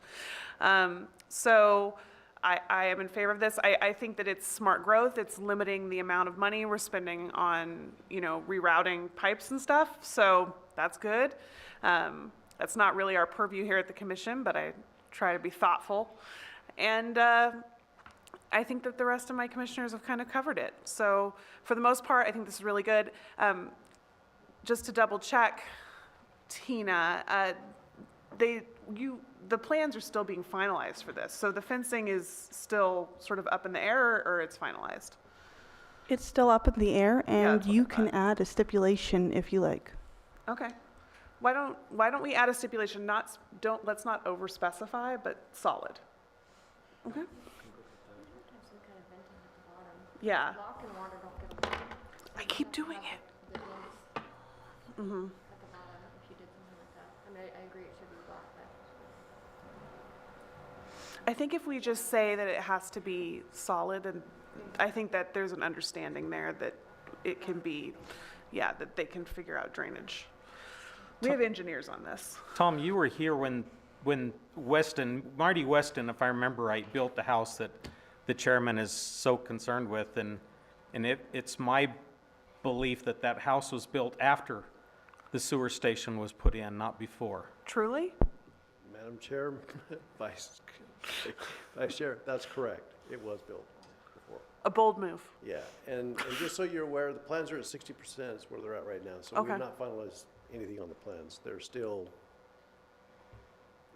So I am in favor of this. I think that it's smart growth. It's limiting the amount of money we're spending on, you know, rerouting pipes and stuff. So that's good. That's not really our purview here at the commission, but I try to be thoughtful. And I think that the rest of my commissioners have kind of covered it. So for the most part, I think this is really good. Just to double check, Tina, the plans are still being finalized for this. So the fencing is still sort of up in the air, or it's finalized? It's still up in the air, and that's what you I can thought. add a stipulation if you like. Okay. Why don't we add a stipulation, let's not over specify, but solid? Okay. Some kind of venting at the bottom. Yeah, Lock and water don't get. I keep doing it. The vents Mm-hmm. at the bottom, if you did something like that. I mean, I agree it should be blocked, but. I think if we just say that it has to be solid, and I think that there's an understanding there that it can be, that they can figure out drainage. We have engineers on this. Tom, you were here when Marty Weston, if I remember right, built the house that the chairman is so concerned with, and it's my belief that that house was built after the sewer station was put in, not before. Truly? Madam Chair, Vice Chair, that's correct. It was built before. A bold move. Yeah, and just so you're aware, the plans are at 60% is where they're at right now. So Okay. we've not finalized anything on the plans. They're still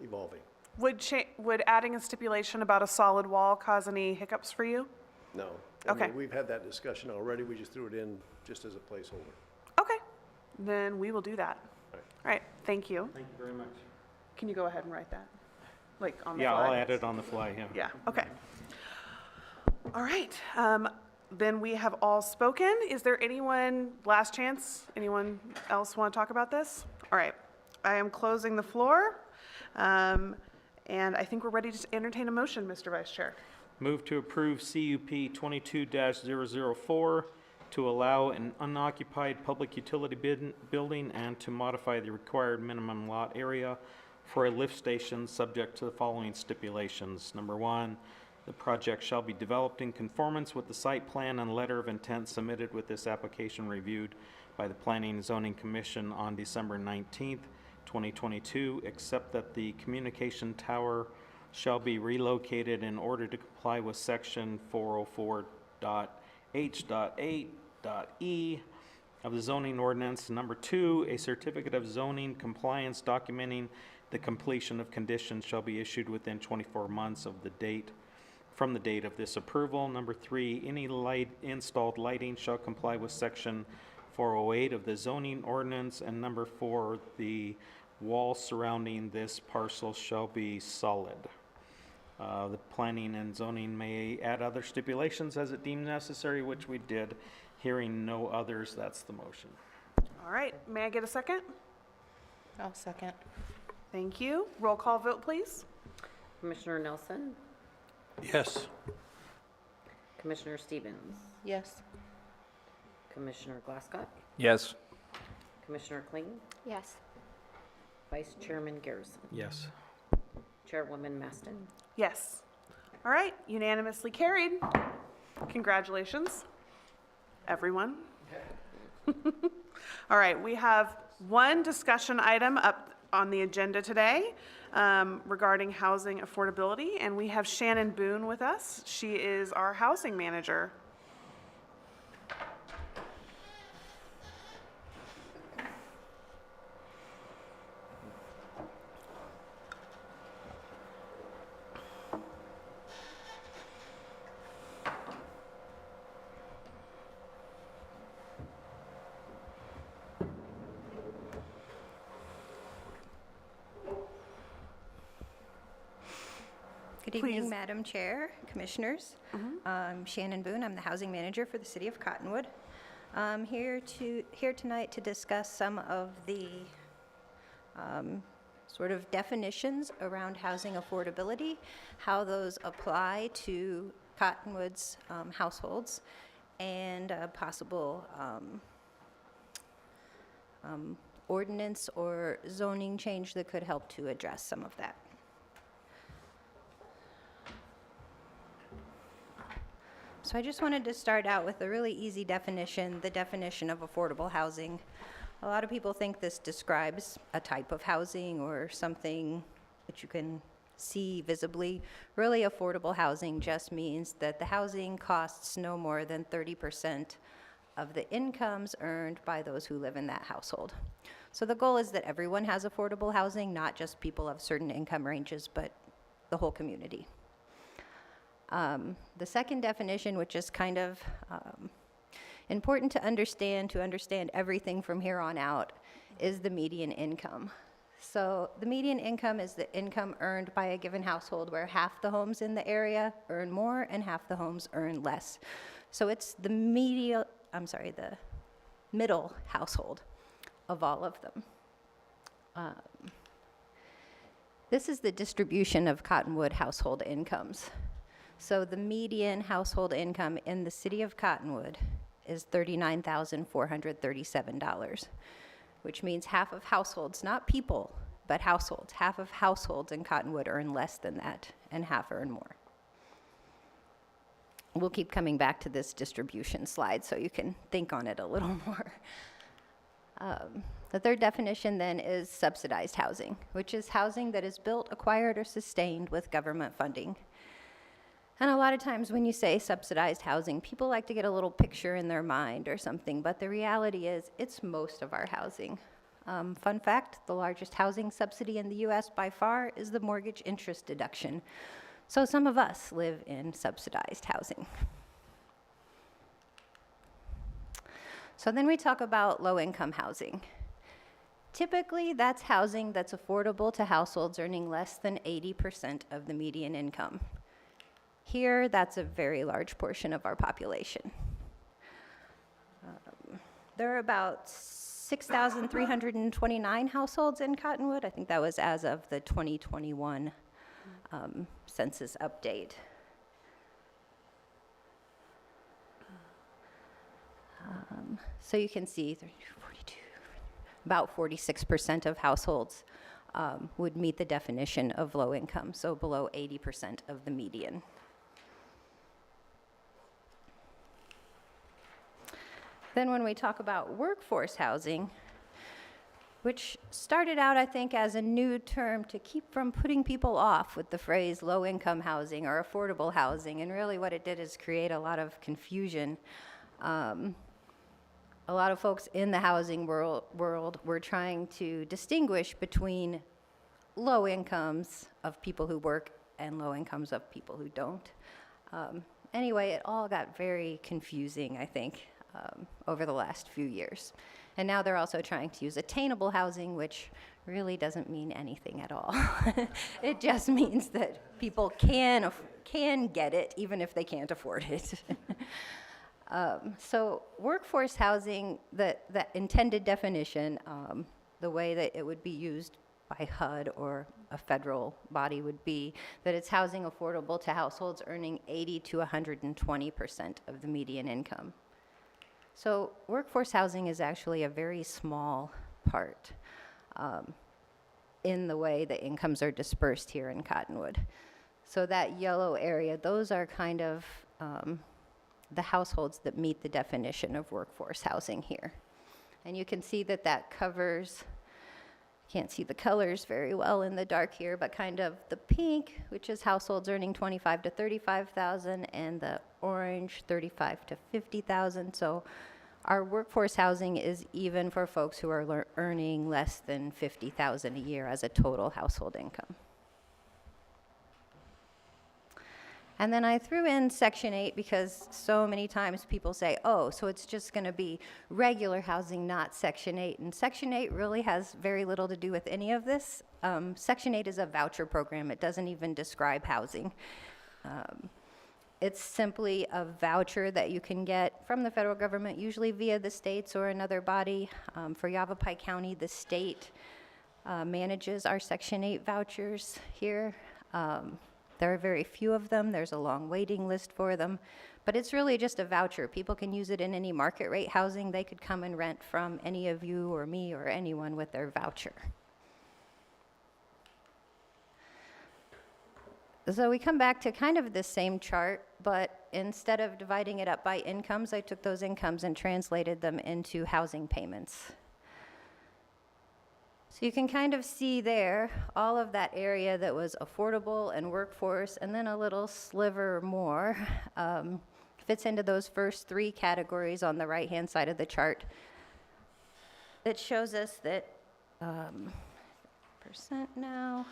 evolving. Would adding a stipulation about a solid wall cause any hiccups for you? No. Okay. We've had that discussion already. We just threw it in just as a placeholder. Okay, then we will do that. Right. All right, thank you. Thank you very much. Can you go ahead and write that? Like on the Yeah, fly? I'll add it on the fly, yeah. Yeah, okay. All right, then we have all spoken. Is there anyone, last chance, anyone else want to talk about this? All right, I am closing the floor. And I think we're ready to entertain a motion, Mr. Vice Chair. Move to approve CUP 22-004 to allow an unoccupied public utility building and to modify the required minimum lot area for a lift station subject to the following stipulations. Number one, the project shall be developed in conformance with the site plan and letter of intent submitted with this application reviewed by the Planning and Zoning Commission on December 19th, 2022, except that the communication tower shall be relocated in order to comply with section 404.H.8.E of the zoning ordinance. Number two, a certificate of zoning compliance documenting the completion of conditions shall be issued within 24 months of the date, from the date of this approval. Number three, any installed lighting shall comply with section 408 of the zoning ordinance. And number four, the wall surrounding this parcel shall be solid. The planning and zoning may add other stipulations as it deemed necessary, which we did. Hearing no others, that's the motion. All right, may I get a second? I'll second. Thank you. Roll call vote, please. Commissioner Nelson, Yes. Commissioner Stevens, Yes. Commissioner Glasscock, Yes. Commissioner Kling, Yes. Vice Chairman Garrison, Yes. Chairwoman Maston. Yes. All right, unanimously carried. Congratulations, everyone. All right, we have one discussion item up on the agenda today regarding housing affordability, and we have Shannon Boone with us. She is our housing manager. Good evening, Please. Madam Chair, Commissioners. I'm Shannon Boone. I'm the Housing Manager for the City of Cottonwood. I'm here tonight to discuss some of the sort of definitions around housing affordability, how those apply to Cottonwood's households, and a possible ordinance or zoning change that could help to address some of that. So I just wanted to start out with a really easy definition, the definition of affordable housing. A lot of people think this describes a type of housing or something that you can see visibly. Really, affordable housing just means that the housing costs no more than 30% of the incomes earned by those who live in that household. So the goal is that everyone has affordable housing, not just people of certain income ranges, but the whole community. The second definition, which is kind of important to understand everything from here on out, is the median income. So the median income is the income earned by a given household where half the homes in the area earn more and half the homes earn less. So it's the the middle household of all of them. This is the distribution of Cottonwood household incomes. So the median household income in the city of Cottonwood is $39,437, which means half of households, not people, but households, half of households in Cottonwood earn less than that, and half earn more. We'll keep coming back to this distribution slide so you can think on it a little more. The third definition then is subsidized housing, which is housing that is built, acquired, or sustained with government funding. And a lot of times when you say subsidized housing, people like to get a little picture in their mind or something, but the reality is it's most of our housing. Fun fact, the largest housing subsidy in the US by far is the mortgage interest deduction. So some of us live in subsidized housing. So then we talk about low-income housing. Typically, that's housing that's affordable to households earning less than 80% of the median income. Here, that's a very large portion of our population. There are about 6,329 households in Cottonwood. I think that was as of the 2021 census update. So you can see 32, 42, about 46% of households would meet the definition of low income, so below 80% of the median. Then when we talk about workforce housing, which started out, I think, as a new term to keep from putting people off with the phrase low-income housing or affordable housing, and really what it did is create a lot of confusion. A lot of folks in the housing world were trying to distinguish between low incomes of people who work and low incomes of people who don't. Anyway, it all got very confusing, I think, over the last few years. And now they're also trying to use attainable housing, which really doesn't mean anything at all. It just means that people can get it, even if they can't afford it. So workforce housing, that intended definition, the way that it would be used by HUD or a federal body would be that it's housing affordable to households earning 80 to 120% of the median income. So workforce housing is actually a very small part in the way the incomes are dispersed here in Cottonwood. So that yellow area, those are kind of the households that meet the definition of workforce housing here. And you can see that that covers, can't see the colors very well in the dark here, but kind of the pink, which is households earning 25 to 35,000, and the orange 35 to 50,000. So our workforce housing is even for folks who are earning less than 50,000 a year as a total household income. And then I threw in Section 8 because so many times people say, oh, so it's just going to be regular housing, not Section 8. And Section 8 really has very little to do with any of this. Section 8 is a voucher program. It doesn't even describe housing. It's simply a voucher that you can get from the federal government, usually via the states or another body. For Yavapai County, the state manages our Section 8 vouchers here. There are very few of them. There's a long waiting list for them. But it's really just a voucher. People can use it in any market rate housing. They could come and rent from any of you or me or anyone with their voucher. So we come back to kind of the same chart, but instead of dividing it up by incomes, I took those incomes and translated them into housing payments. So you can kind of see there all of that area that was affordable and workforce, and then a little sliver more fits into those first three categories on the right-hand side of the chart. It shows us that percent now,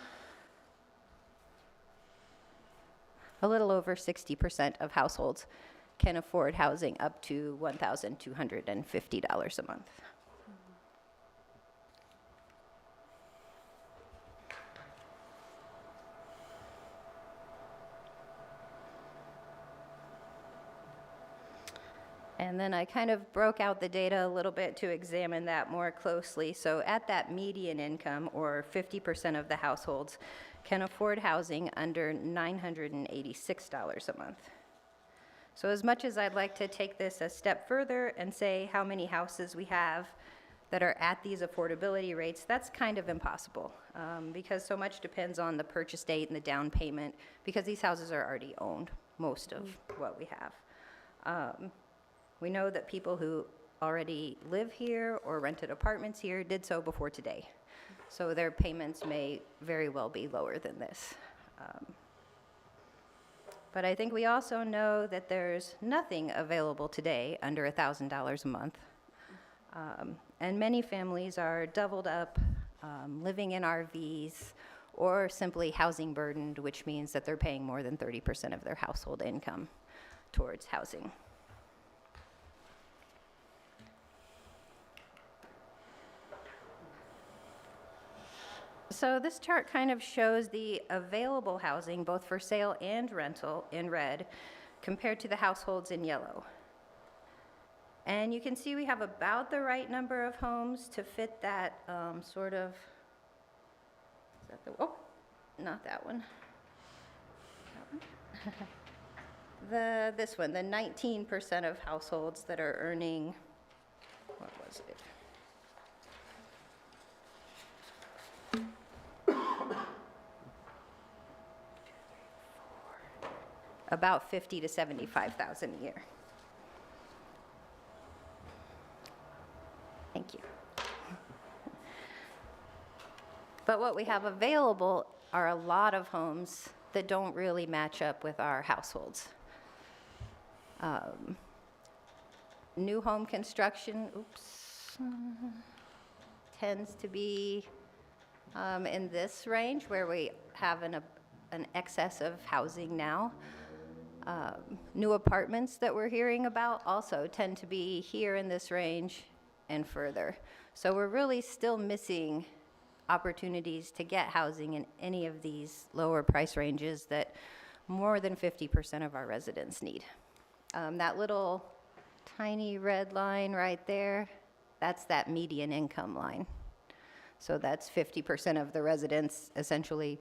a little over 60% of households can afford housing up to $1,250 a month. And then I kind of broke out the data a little bit to examine that more closely. So at that median income, or 50% of the households can afford housing under $986 a month. So as much as I'd like to take this a step further and say how many houses we have that are at these affordability rates, that's kind of impossible because so much depends on the purchase date and the down payment, because these houses are already owned, most of what we have. We know that people who already live here or rented apartments here did so before today. So their payments may very well be lower than this. But I think we also know that there's nothing available today under $1,000 a month. And many families are doubled up, living in RVs, or simply housing burdened, which means that they're paying more than 30% of their household income towards housing. So this chart kind of shows the available housing, both for sale and rental, in red, compared to the households in yellow. And you can see we have about the right number of homes to fit that sort of, is that the, oh, not that one. That one. This one, the 19% of households that are earning, what was it? About $50,000 to $75,000 a year. Thank you. But what we have available are a lot of homes that don't really match up with our households. New home construction, tends to be in this range where we have an excess of housing now. New apartments that we're hearing about also tend to be here in this range and further. So we're really still missing opportunities to get housing in any of these lower price ranges that more than 50% of our residents need. That little tiny red line right there, that's that median income line. So that's 50% of the residents essentially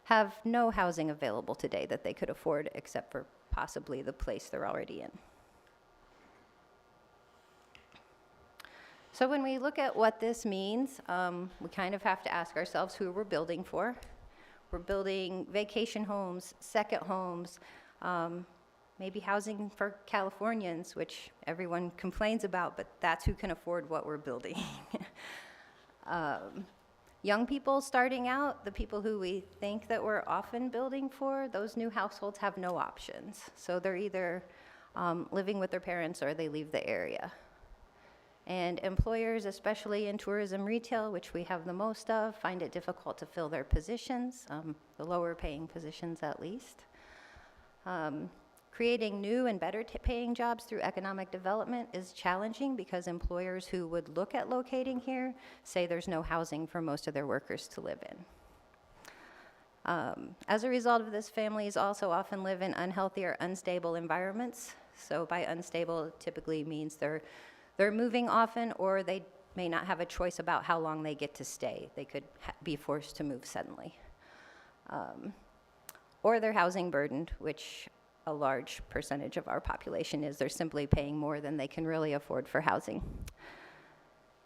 have no housing available today that they could afford except for possibly the place they're already in. So when we look at what this means, we kind of have to ask ourselves who we're building for. We're building vacation homes, second homes, maybe housing for Californians, which everyone complains about, but that's who can afford what we're building. Young people starting out, the people who we think that we're often building for, those new households have no options. So they're either living with their parents or they leave the area. And employers, especially in tourism retail, which we have the most of, find it difficult to fill their positions, the lower paying positions at least. Creating new and better paying jobs through economic development is challenging because employers who would look at locating here say there's no housing for most of their workers to live in. As a result of this, families also often live in unhealthy or unstable environments. So by unstable, it typically means they're moving often, or they may not have a choice about how long they get to stay. They could be forced to move suddenly. Or they're housing burdened, which a large percentage of our population is. They're simply paying more than they can really afford for housing.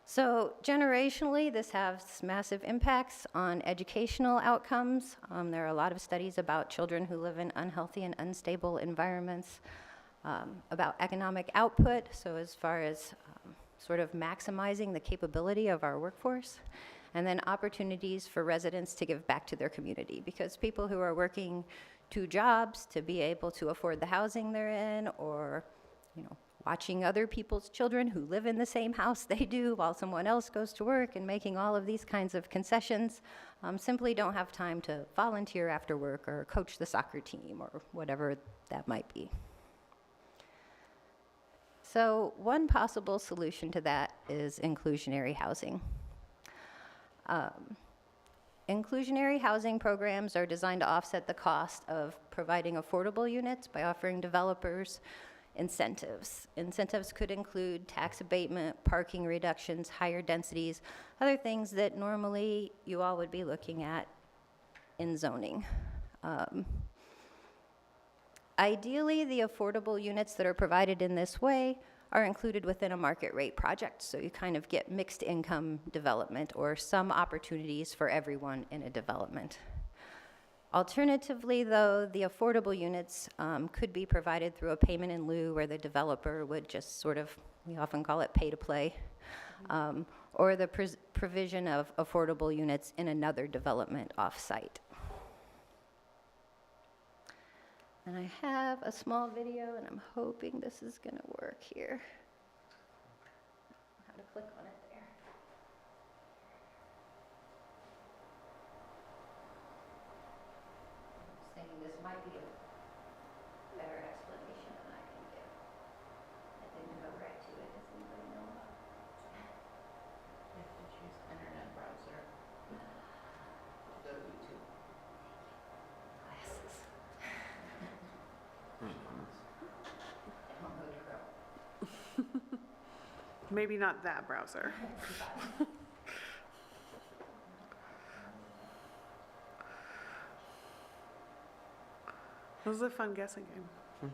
So generationally, this has massive impacts on educational outcomes. There are a lot of studies about children who live in unhealthy and unstable environments, about economic output, so as far as sort of maximizing the capability of our workforce, and then opportunities for residents to give back to their community, because people who are working 2 jobs to be able to afford the housing they're in, or watching other people's children who live in the same house they do while someone else goes to work, and making all of these kinds of concessions, simply don't have time to volunteer after work or coach the soccer team or whatever that might be. So one possible solution to that is inclusionary housing. Inclusionary housing programs are designed to offset the cost of providing affordable units by offering developers incentives. Incentives could include tax abatement, parking reductions, higher densities, other things that normally you all would be looking at in zoning. Ideally, the affordable units that are provided in this way are included within a market rate project, so you kind of get mixed income development or some opportunities for everyone in a development. Alternatively, though, the affordable units could be provided through a payment in lieu, where the developer would just sort of, we often call it pay to play, or the provision of affordable units in another development off-site. And I have a small video, and I'm hoping this is going to work here. How to click on it there. I was thinking this might be a better explanation than I can give. I didn't go right to it. Does anybody know about it? You have to choose internet browser. Go to YouTube. Glasses. Maybe not that browser. This is a fun guessing game. I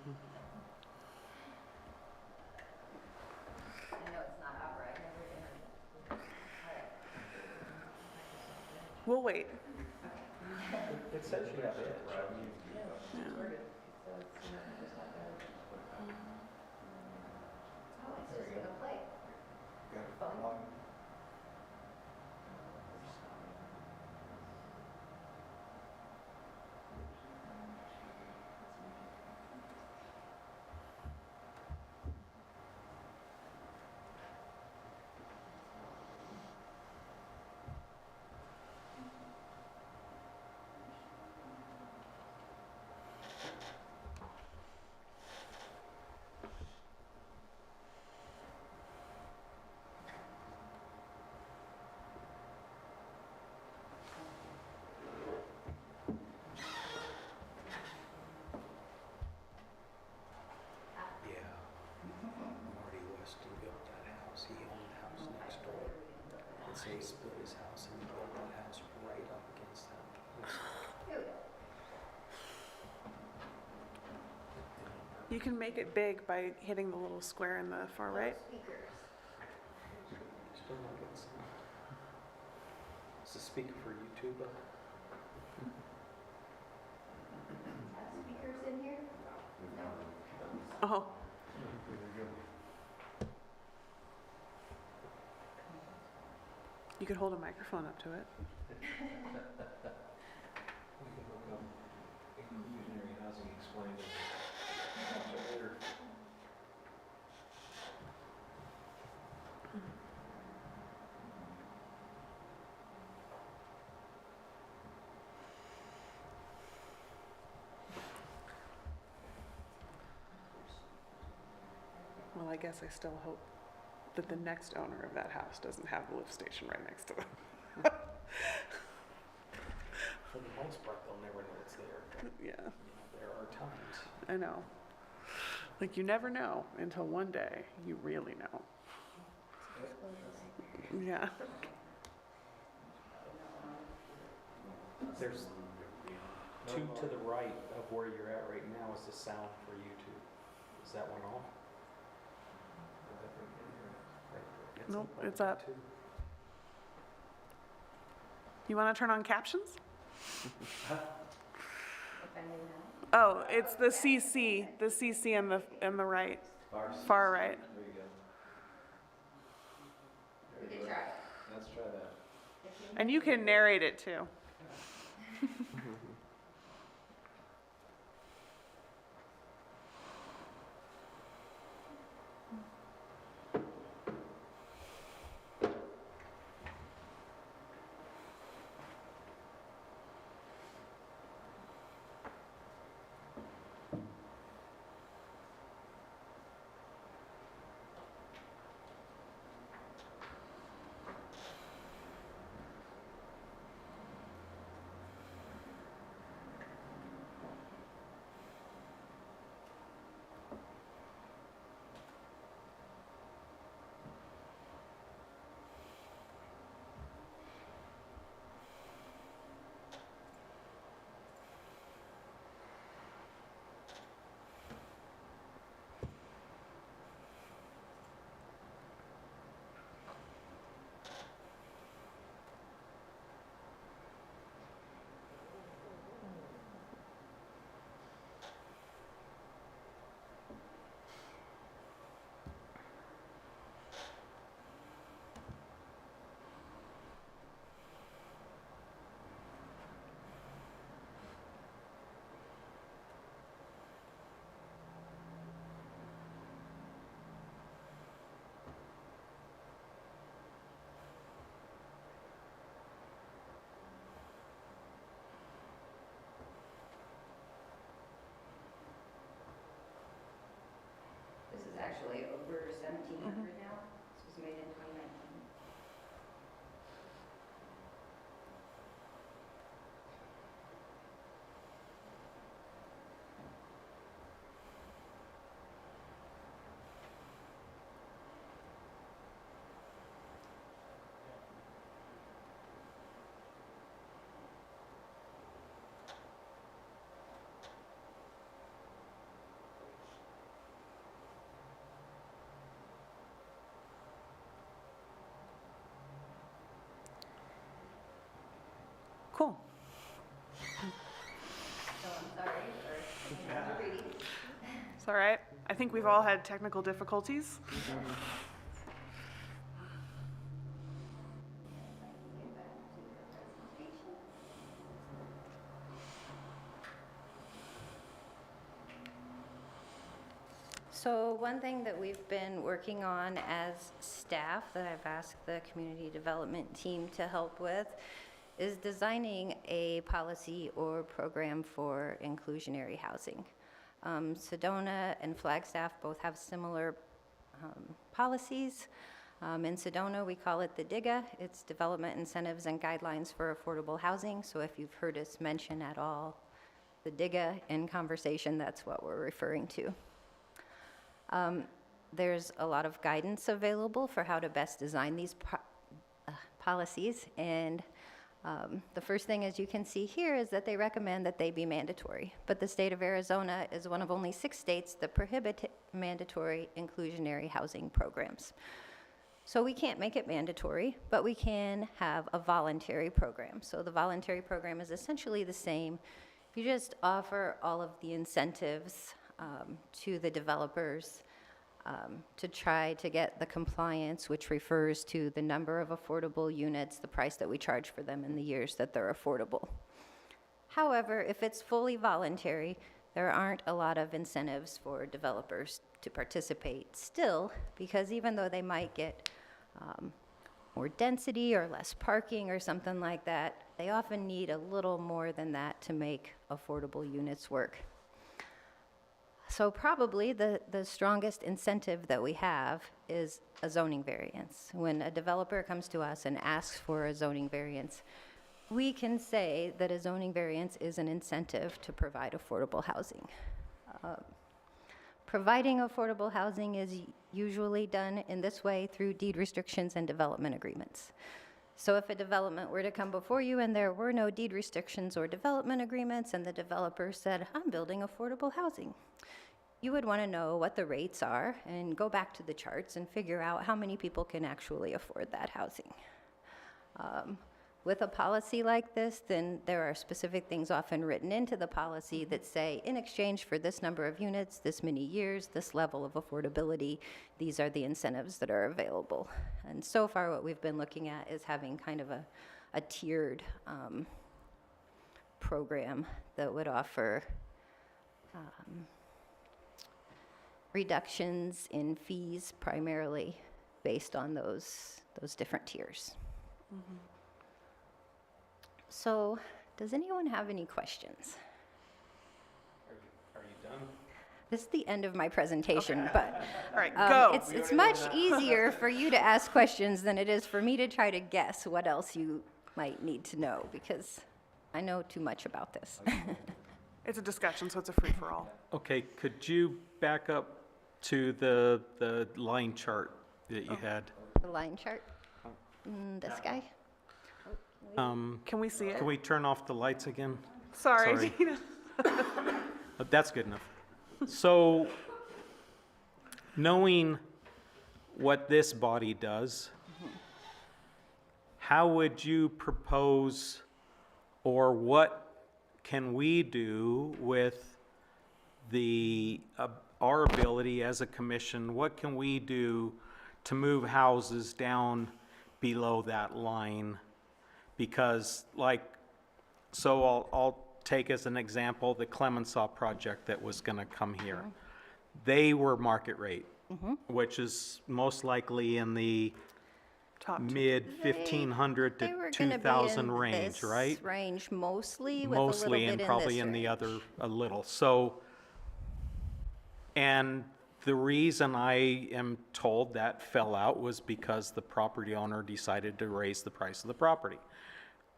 know it's not Opera. I've never entered it. We'll wait. It says you have it. Oh, it's just going to play. He split his house and he built that house right up against that. You can make it big by hitting the little square in the far right. Still not getting some. Is the speaker for YouTube up? Speakers in here? Oh. You could hold a microphone up to it. We can look up inclusionary housing explained later. I guess I still hope that the next owner of that house doesn't have the lift station right next to them. For the most part, they'll never know it's there. Yeah, There are times. I know. Like, you never know until one day you really know. Yeah. There's two to the right of where you're at right now is the sound for YouTube. Is that one off? Nope, it's up. You want to turn on captions? Oh, it's the CC in the right, far right. There you go. Let's try that. And you can narrate it too. This is actually over 1,700 now. This was made in 2019. Cool. So I'm sorry for reading. It's all right. I think we've all had technical difficulties. So one thing that we've been working on as staff that I've asked the community development team to help with is designing a policy or program for inclusionary housing. Sedona and Flagstaff both have similar policies. In Sedona, we call it the DIGA. It's Development Incentives and Guidelines for Affordable Housing. So if you've heard us mention at all the DIGA in conversation, that's what we're referring to. There's a lot of guidance available for how to best design these policies. And the first thing, as you can see here, is that they recommend that they be mandatory. But the state of Arizona is one of only 6 states that prohibit mandatory inclusionary housing programs. So we can't make it mandatory, but we can have a voluntary program. So the voluntary program is essentially the same. You just offer all of the incentives to the developers to try to get the compliance, which refers to the number of affordable units, the price that we charge for them in the years that they're affordable. However, if it's fully voluntary, there aren't a lot of incentives for developers to participate still, because even though they might get more density or less parking or something like that, they often need a little more than that to make affordable units work. So probably the strongest incentive that we have is a zoning variance. When a developer comes to us and asks for a zoning variance, we can say that a zoning variance is an incentive to provide affordable housing. Providing affordable housing is usually done in this way through deed restrictions and development agreements. So if a development were to come before you and there were no deed restrictions or development agreements and the developer said, I'm building affordable housing, you would want to know what the rates are and go back to the charts and figure out how many people can actually afford that housing. With a policy like this, then there are specific things often written into the policy that say, in exchange for this number of units, this many years, this level of affordability, these are the incentives that are available. And so far, what we've been looking at is having kind of a tiered program that would offer reductions in fees primarily based on those different tiers. So, does anyone have any questions? Are you done? This is the end of my presentation, but All right, go. it's much easier for you to ask questions than it is for me to try to guess what else you might need to know, because I know too much about this. It's a discussion, so it's a free-for-all. Okay, could you back up to the line chart that you had? The line chart? This guy? Can we see it? Can we turn off the lights again? Sorry, Tina. That's good enough. So, knowing what this body does, how would you propose, or what can we do with our ability as a commission? What can we do to move houses down below that line? Because I'll take as an example the Clemenceau project that was going to come here. They were market rate, which is most likely in the mid 1,500 They to were gonna be 2,000 in range, this right? range mostly, with a little Mostly, bit and in probably this in the range. other a little. So, and the reason I am told that fell out was because the property owner decided to raise the price of the property.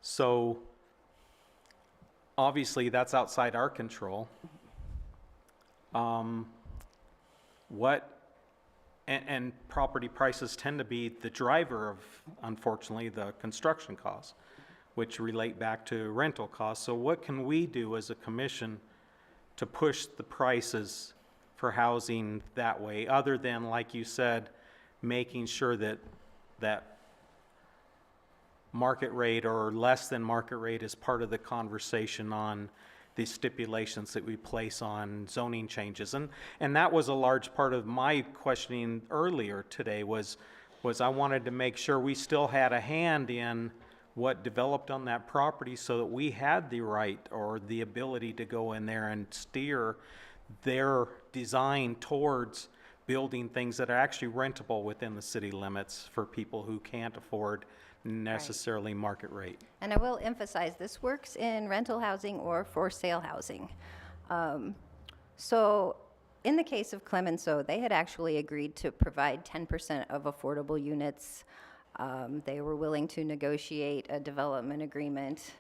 So, obviously, that's outside our control. And property prices tend to be the driver of, unfortunately, the construction costs, which relate back to rental costs. So what can we do as a commission to push the prices for housing that way, other than, like you said, making sure that market rate or less than market rate is part of the conversation on the stipulations that we place on zoning changes? And that was a large part of my questioning earlier today was I wanted to make sure we still had a hand in what developed on that property, so that we had the right or the ability to go in there and steer their design towards building things that are actually rentable within the city limits for people who can't afford necessarily market rate. And I will emphasize, this works in rental housing or for sale housing. So in the case of Clemenceau, they had actually agreed to provide 10% of affordable units. They were willing to negotiate a development agreement,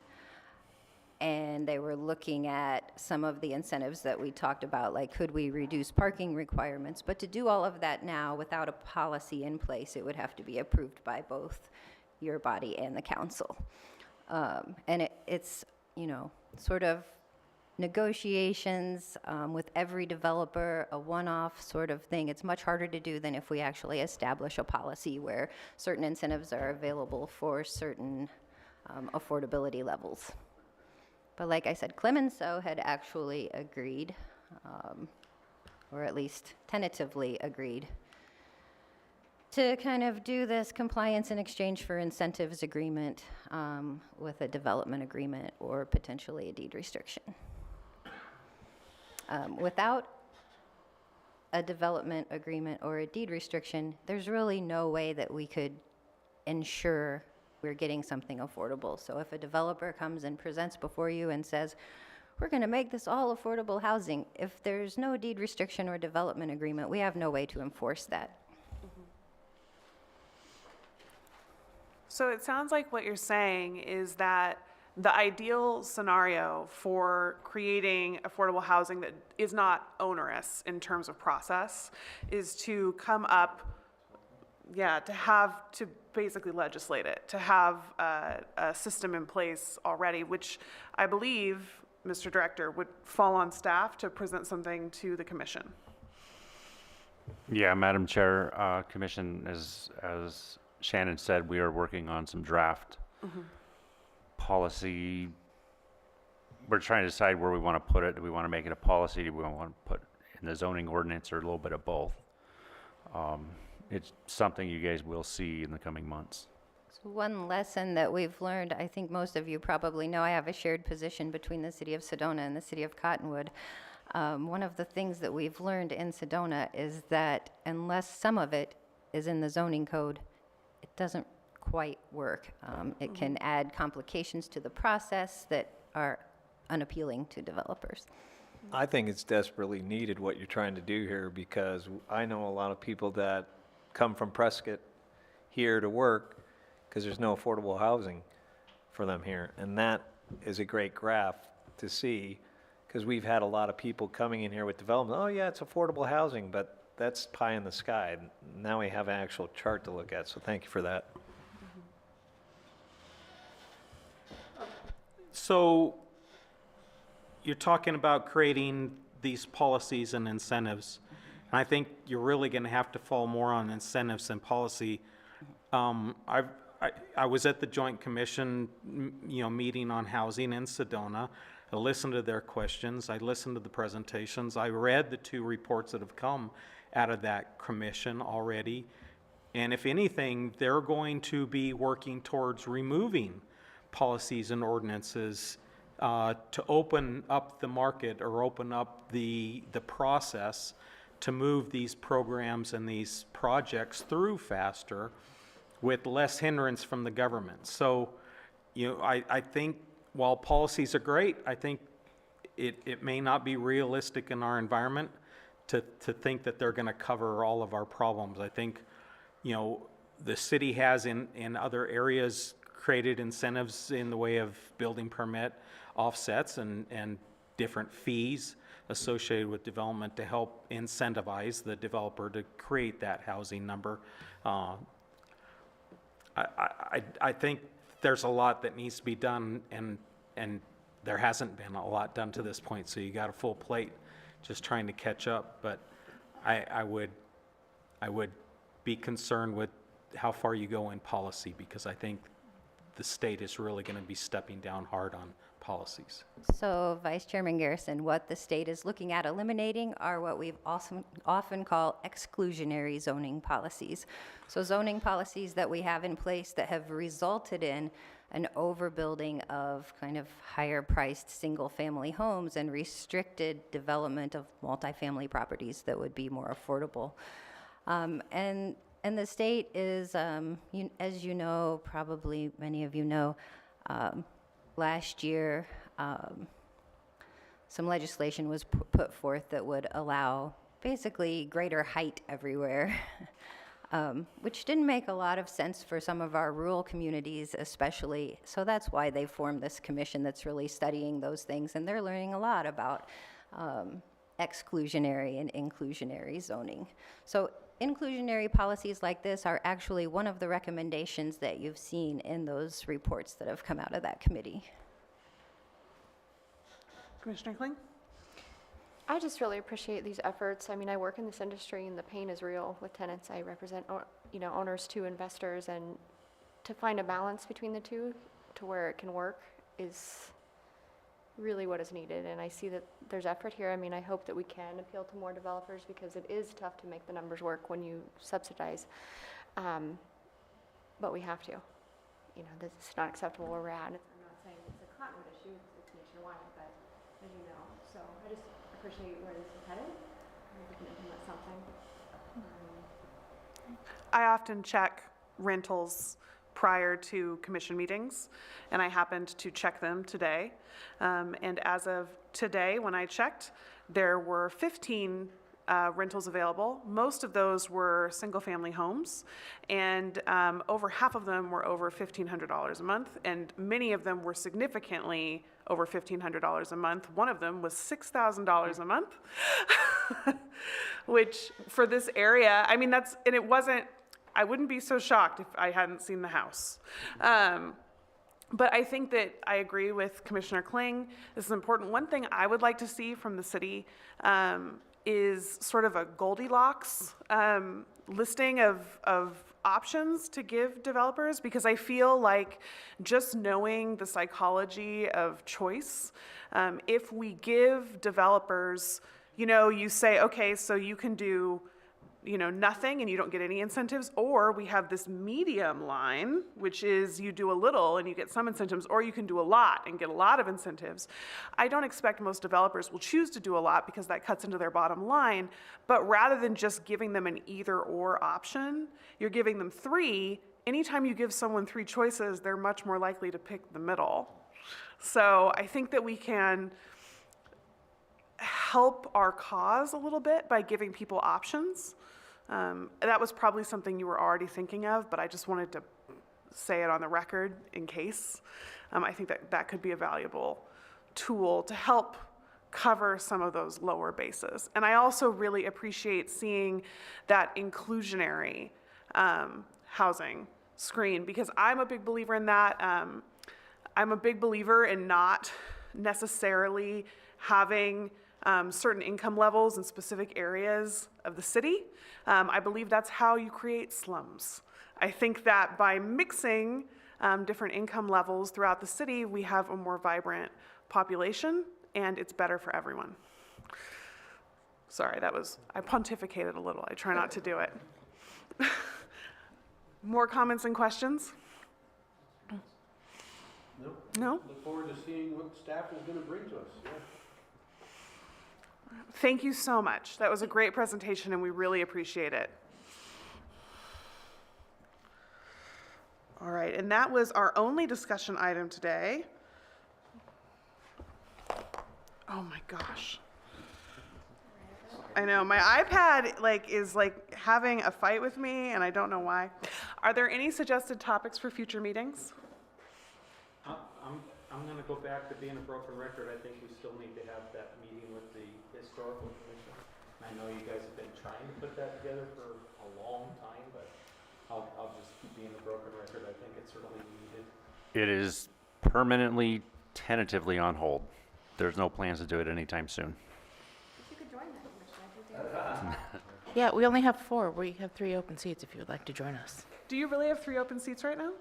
and they were looking at some of the incentives that we talked about, like could we reduce parking requirements? But to do all of that now without a policy in place, it would have to be approved by both your body and the council. And it's, sort of negotiations with every developer, a one-off sort of thing. It's much harder to do than if we actually establish a policy where certain incentives are available for certain affordability levels. But like I said, Clemenceau had actually agreed, or at least tentatively agreed, to kind of do this compliance in exchange for incentives agreement with a development agreement or potentially a deed restriction. Without a development agreement or a deed restriction, there's really no way that we could ensure we're getting something affordable. So if a developer comes and presents before you and says, we're going to make this all affordable housing. If there's no deed restriction or development agreement, we have no way to enforce that. So it sounds like what you're saying is that the ideal scenario for creating affordable housing that is not onerous in terms of process is to come up, to basically legislate it, to have a system in place already, which I believe, Mr. Director, would fall on staff to present something to the commission. Yeah, Madam Chair, Commission, as Shannon said, we are working on some draft policy. We're trying to decide where we want to put it. Do we want to make it a policy? Do we want to put it in the zoning ordinance, or a little bit of both? It's something you guys will see in the coming months. So one lesson that we've learned, I think most of you probably know, I have a shared position between the city of Sedona and the city of Cottonwood. One of the things that we've learned in Sedona is that unless some of it is in the zoning code, it doesn't quite work. It can add complications to the process that are unappealing to developers. I think it's desperately needed what you're trying to do here, because I know a lot of people that come from Prescott here to work because there's no affordable housing for them here. And that is a great graph to see, because we've had a lot of people coming in here with development. Oh yeah, it's affordable housing, but that's pie in the sky. Now we have an actual chart to look at, so thank you for that. So you're talking about creating these policies and incentives. And I think you're really going to have to fall more on incentives than policy. I was at the Joint Commission, meeting on housing in Sedona. I listened to their questions. I listened to the presentations. I read the 2 reports that have come out of that commission already. And if anything, they're going to be working towards removing policies and ordinances to open up the market, or open up the process to move these programs and these projects through faster with less hindrance from the government. So, I think while policies are great, I think it may not be realistic in our environment to think that they're going to cover all of our problems. I think, the city has in other areas created incentives in the way of building permit offsets and different fees associated with development to help incentivize the developer to create that housing number. I think there's a lot that needs to be done, and there hasn't been a lot done to this point, so you got a full plate just trying to catch up. But I would be concerned with how far you go in policy, because I think the state is really going to be stepping down hard on policies. So Vice Chairman Garrison, what the state is looking at eliminating are what we've often call exclusionary zoning policies. So zoning policies that we have in place that have resulted in an overbuilding of kind of higher priced single family homes and restricted development of multifamily properties that would be more affordable. And the state is, as you know, probably many of you know, last year, some legislation was put forth that would allow basically greater height everywhere, which didn't make a lot of sense for some of our rural communities especially. So that's why they formed this commission that's really studying those things, and they're learning a lot about exclusionary and inclusionary zoning. So inclusionary policies like this are actually one of the recommendations that you've seen in those reports that have come out of that committee. Commissioner Kling? I just really appreciate these efforts. I mean, I work in this industry and the pain is real with tenants. I represent, owners to investors, and to find a balance between the two to where it can work is really what is needed. And I see that there's effort here. I mean, I hope that we can appeal to more developers, because it is tough to make the numbers work when you subsidize. But we have to. This is not acceptable where we're at. I'm not saying it's a Cottonwood issue, it's nationwide, but as you know. So I just appreciate where this is headed. I hope we can implement something. I often check rentals prior to commission meetings, and I happened to check them today. And as of today, when I checked, there were 15 rentals available. Most of those were single-family homes, and over half of them were over $1,500 a month, and many of them were significantly over $1,500 a month. One of them was $6,000 a month, which for this area, I mean, that's, and it wasn't, I wouldn't be so shocked if I hadn't seen the house. But I think that I agree with Commissioner Kling. This is important. One thing I would like to see from the city is sort of a Goldilocks listing of options to give developers, because I feel like just knowing the psychology of choice, if we give developers, you know, you say, okay, so you can do, you know, nothing and you don't get any incentives, or we have this medium line, which is you do a little and you get some incentives, or you can do a lot and get a lot of incentives. I don't expect most developers will choose to do a lot because that cuts into their bottom line, but rather than just giving them an either or option, you're giving them three. Anytime you give someone three choices, they're much more likely to pick the middle. So I think that we can help our cause a little bit by giving people options. That was probably something you were already thinking of, but I just wanted to say it on the record in case. I think that that could be a valuable tool to help cover some of those lower bases. And I also really appreciate seeing that inclusionary housing screen, because I'm a big believer in that. I'm a big believer in not necessarily having certain income levels in specific areas of the city. I believe that's how you create slums. I think that by mixing different income levels throughout the city, we have a more vibrant population, and it's better for everyone. Sorry, I pontificated a little. I try not to do it. More comments and questions? No? Look forward to seeing what staff is going to bring to us. Yeah. Thank you so much. That was a great presentation, and we really appreciate it. All right, and that was our only discussion item today. Oh my gosh. I know, my iPad is having a fight with me, and I don't know why. Are there any suggested topics for future meetings? I'm going to go back to being a broken record. I think we still need to have that meeting with the Historical Commission. I know you guys have been trying to put that together for a long time, but I'll just keep being a broken record. I think it's certainly needed. It is permanently, tentatively on hold. There's no plans to do it anytime soon. If you could join that commission, I think they would. Yeah, we only have 4. We have 3 open seats if you would like to join us. Do you really have 3 open seats right now?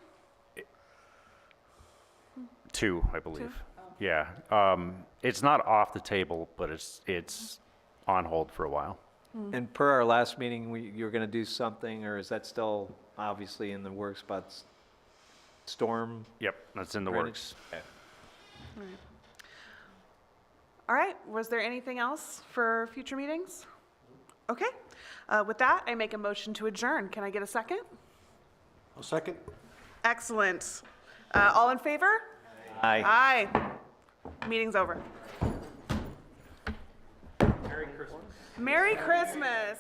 2, I believe. Yeah. It's not off the table, but it's on hold for a while. And per our last meeting, you were going to do something, or is that still obviously in the works about storm? Yep, that's in the drainage? works. Okay. All right, was there anything else for future meetings? Okay, with that, I make a motion to adjourn. Can I get a second? I'll second. Excellent. All in favor? Aye. Aye. Meeting's over. Merry Christmas. Merry Christmas.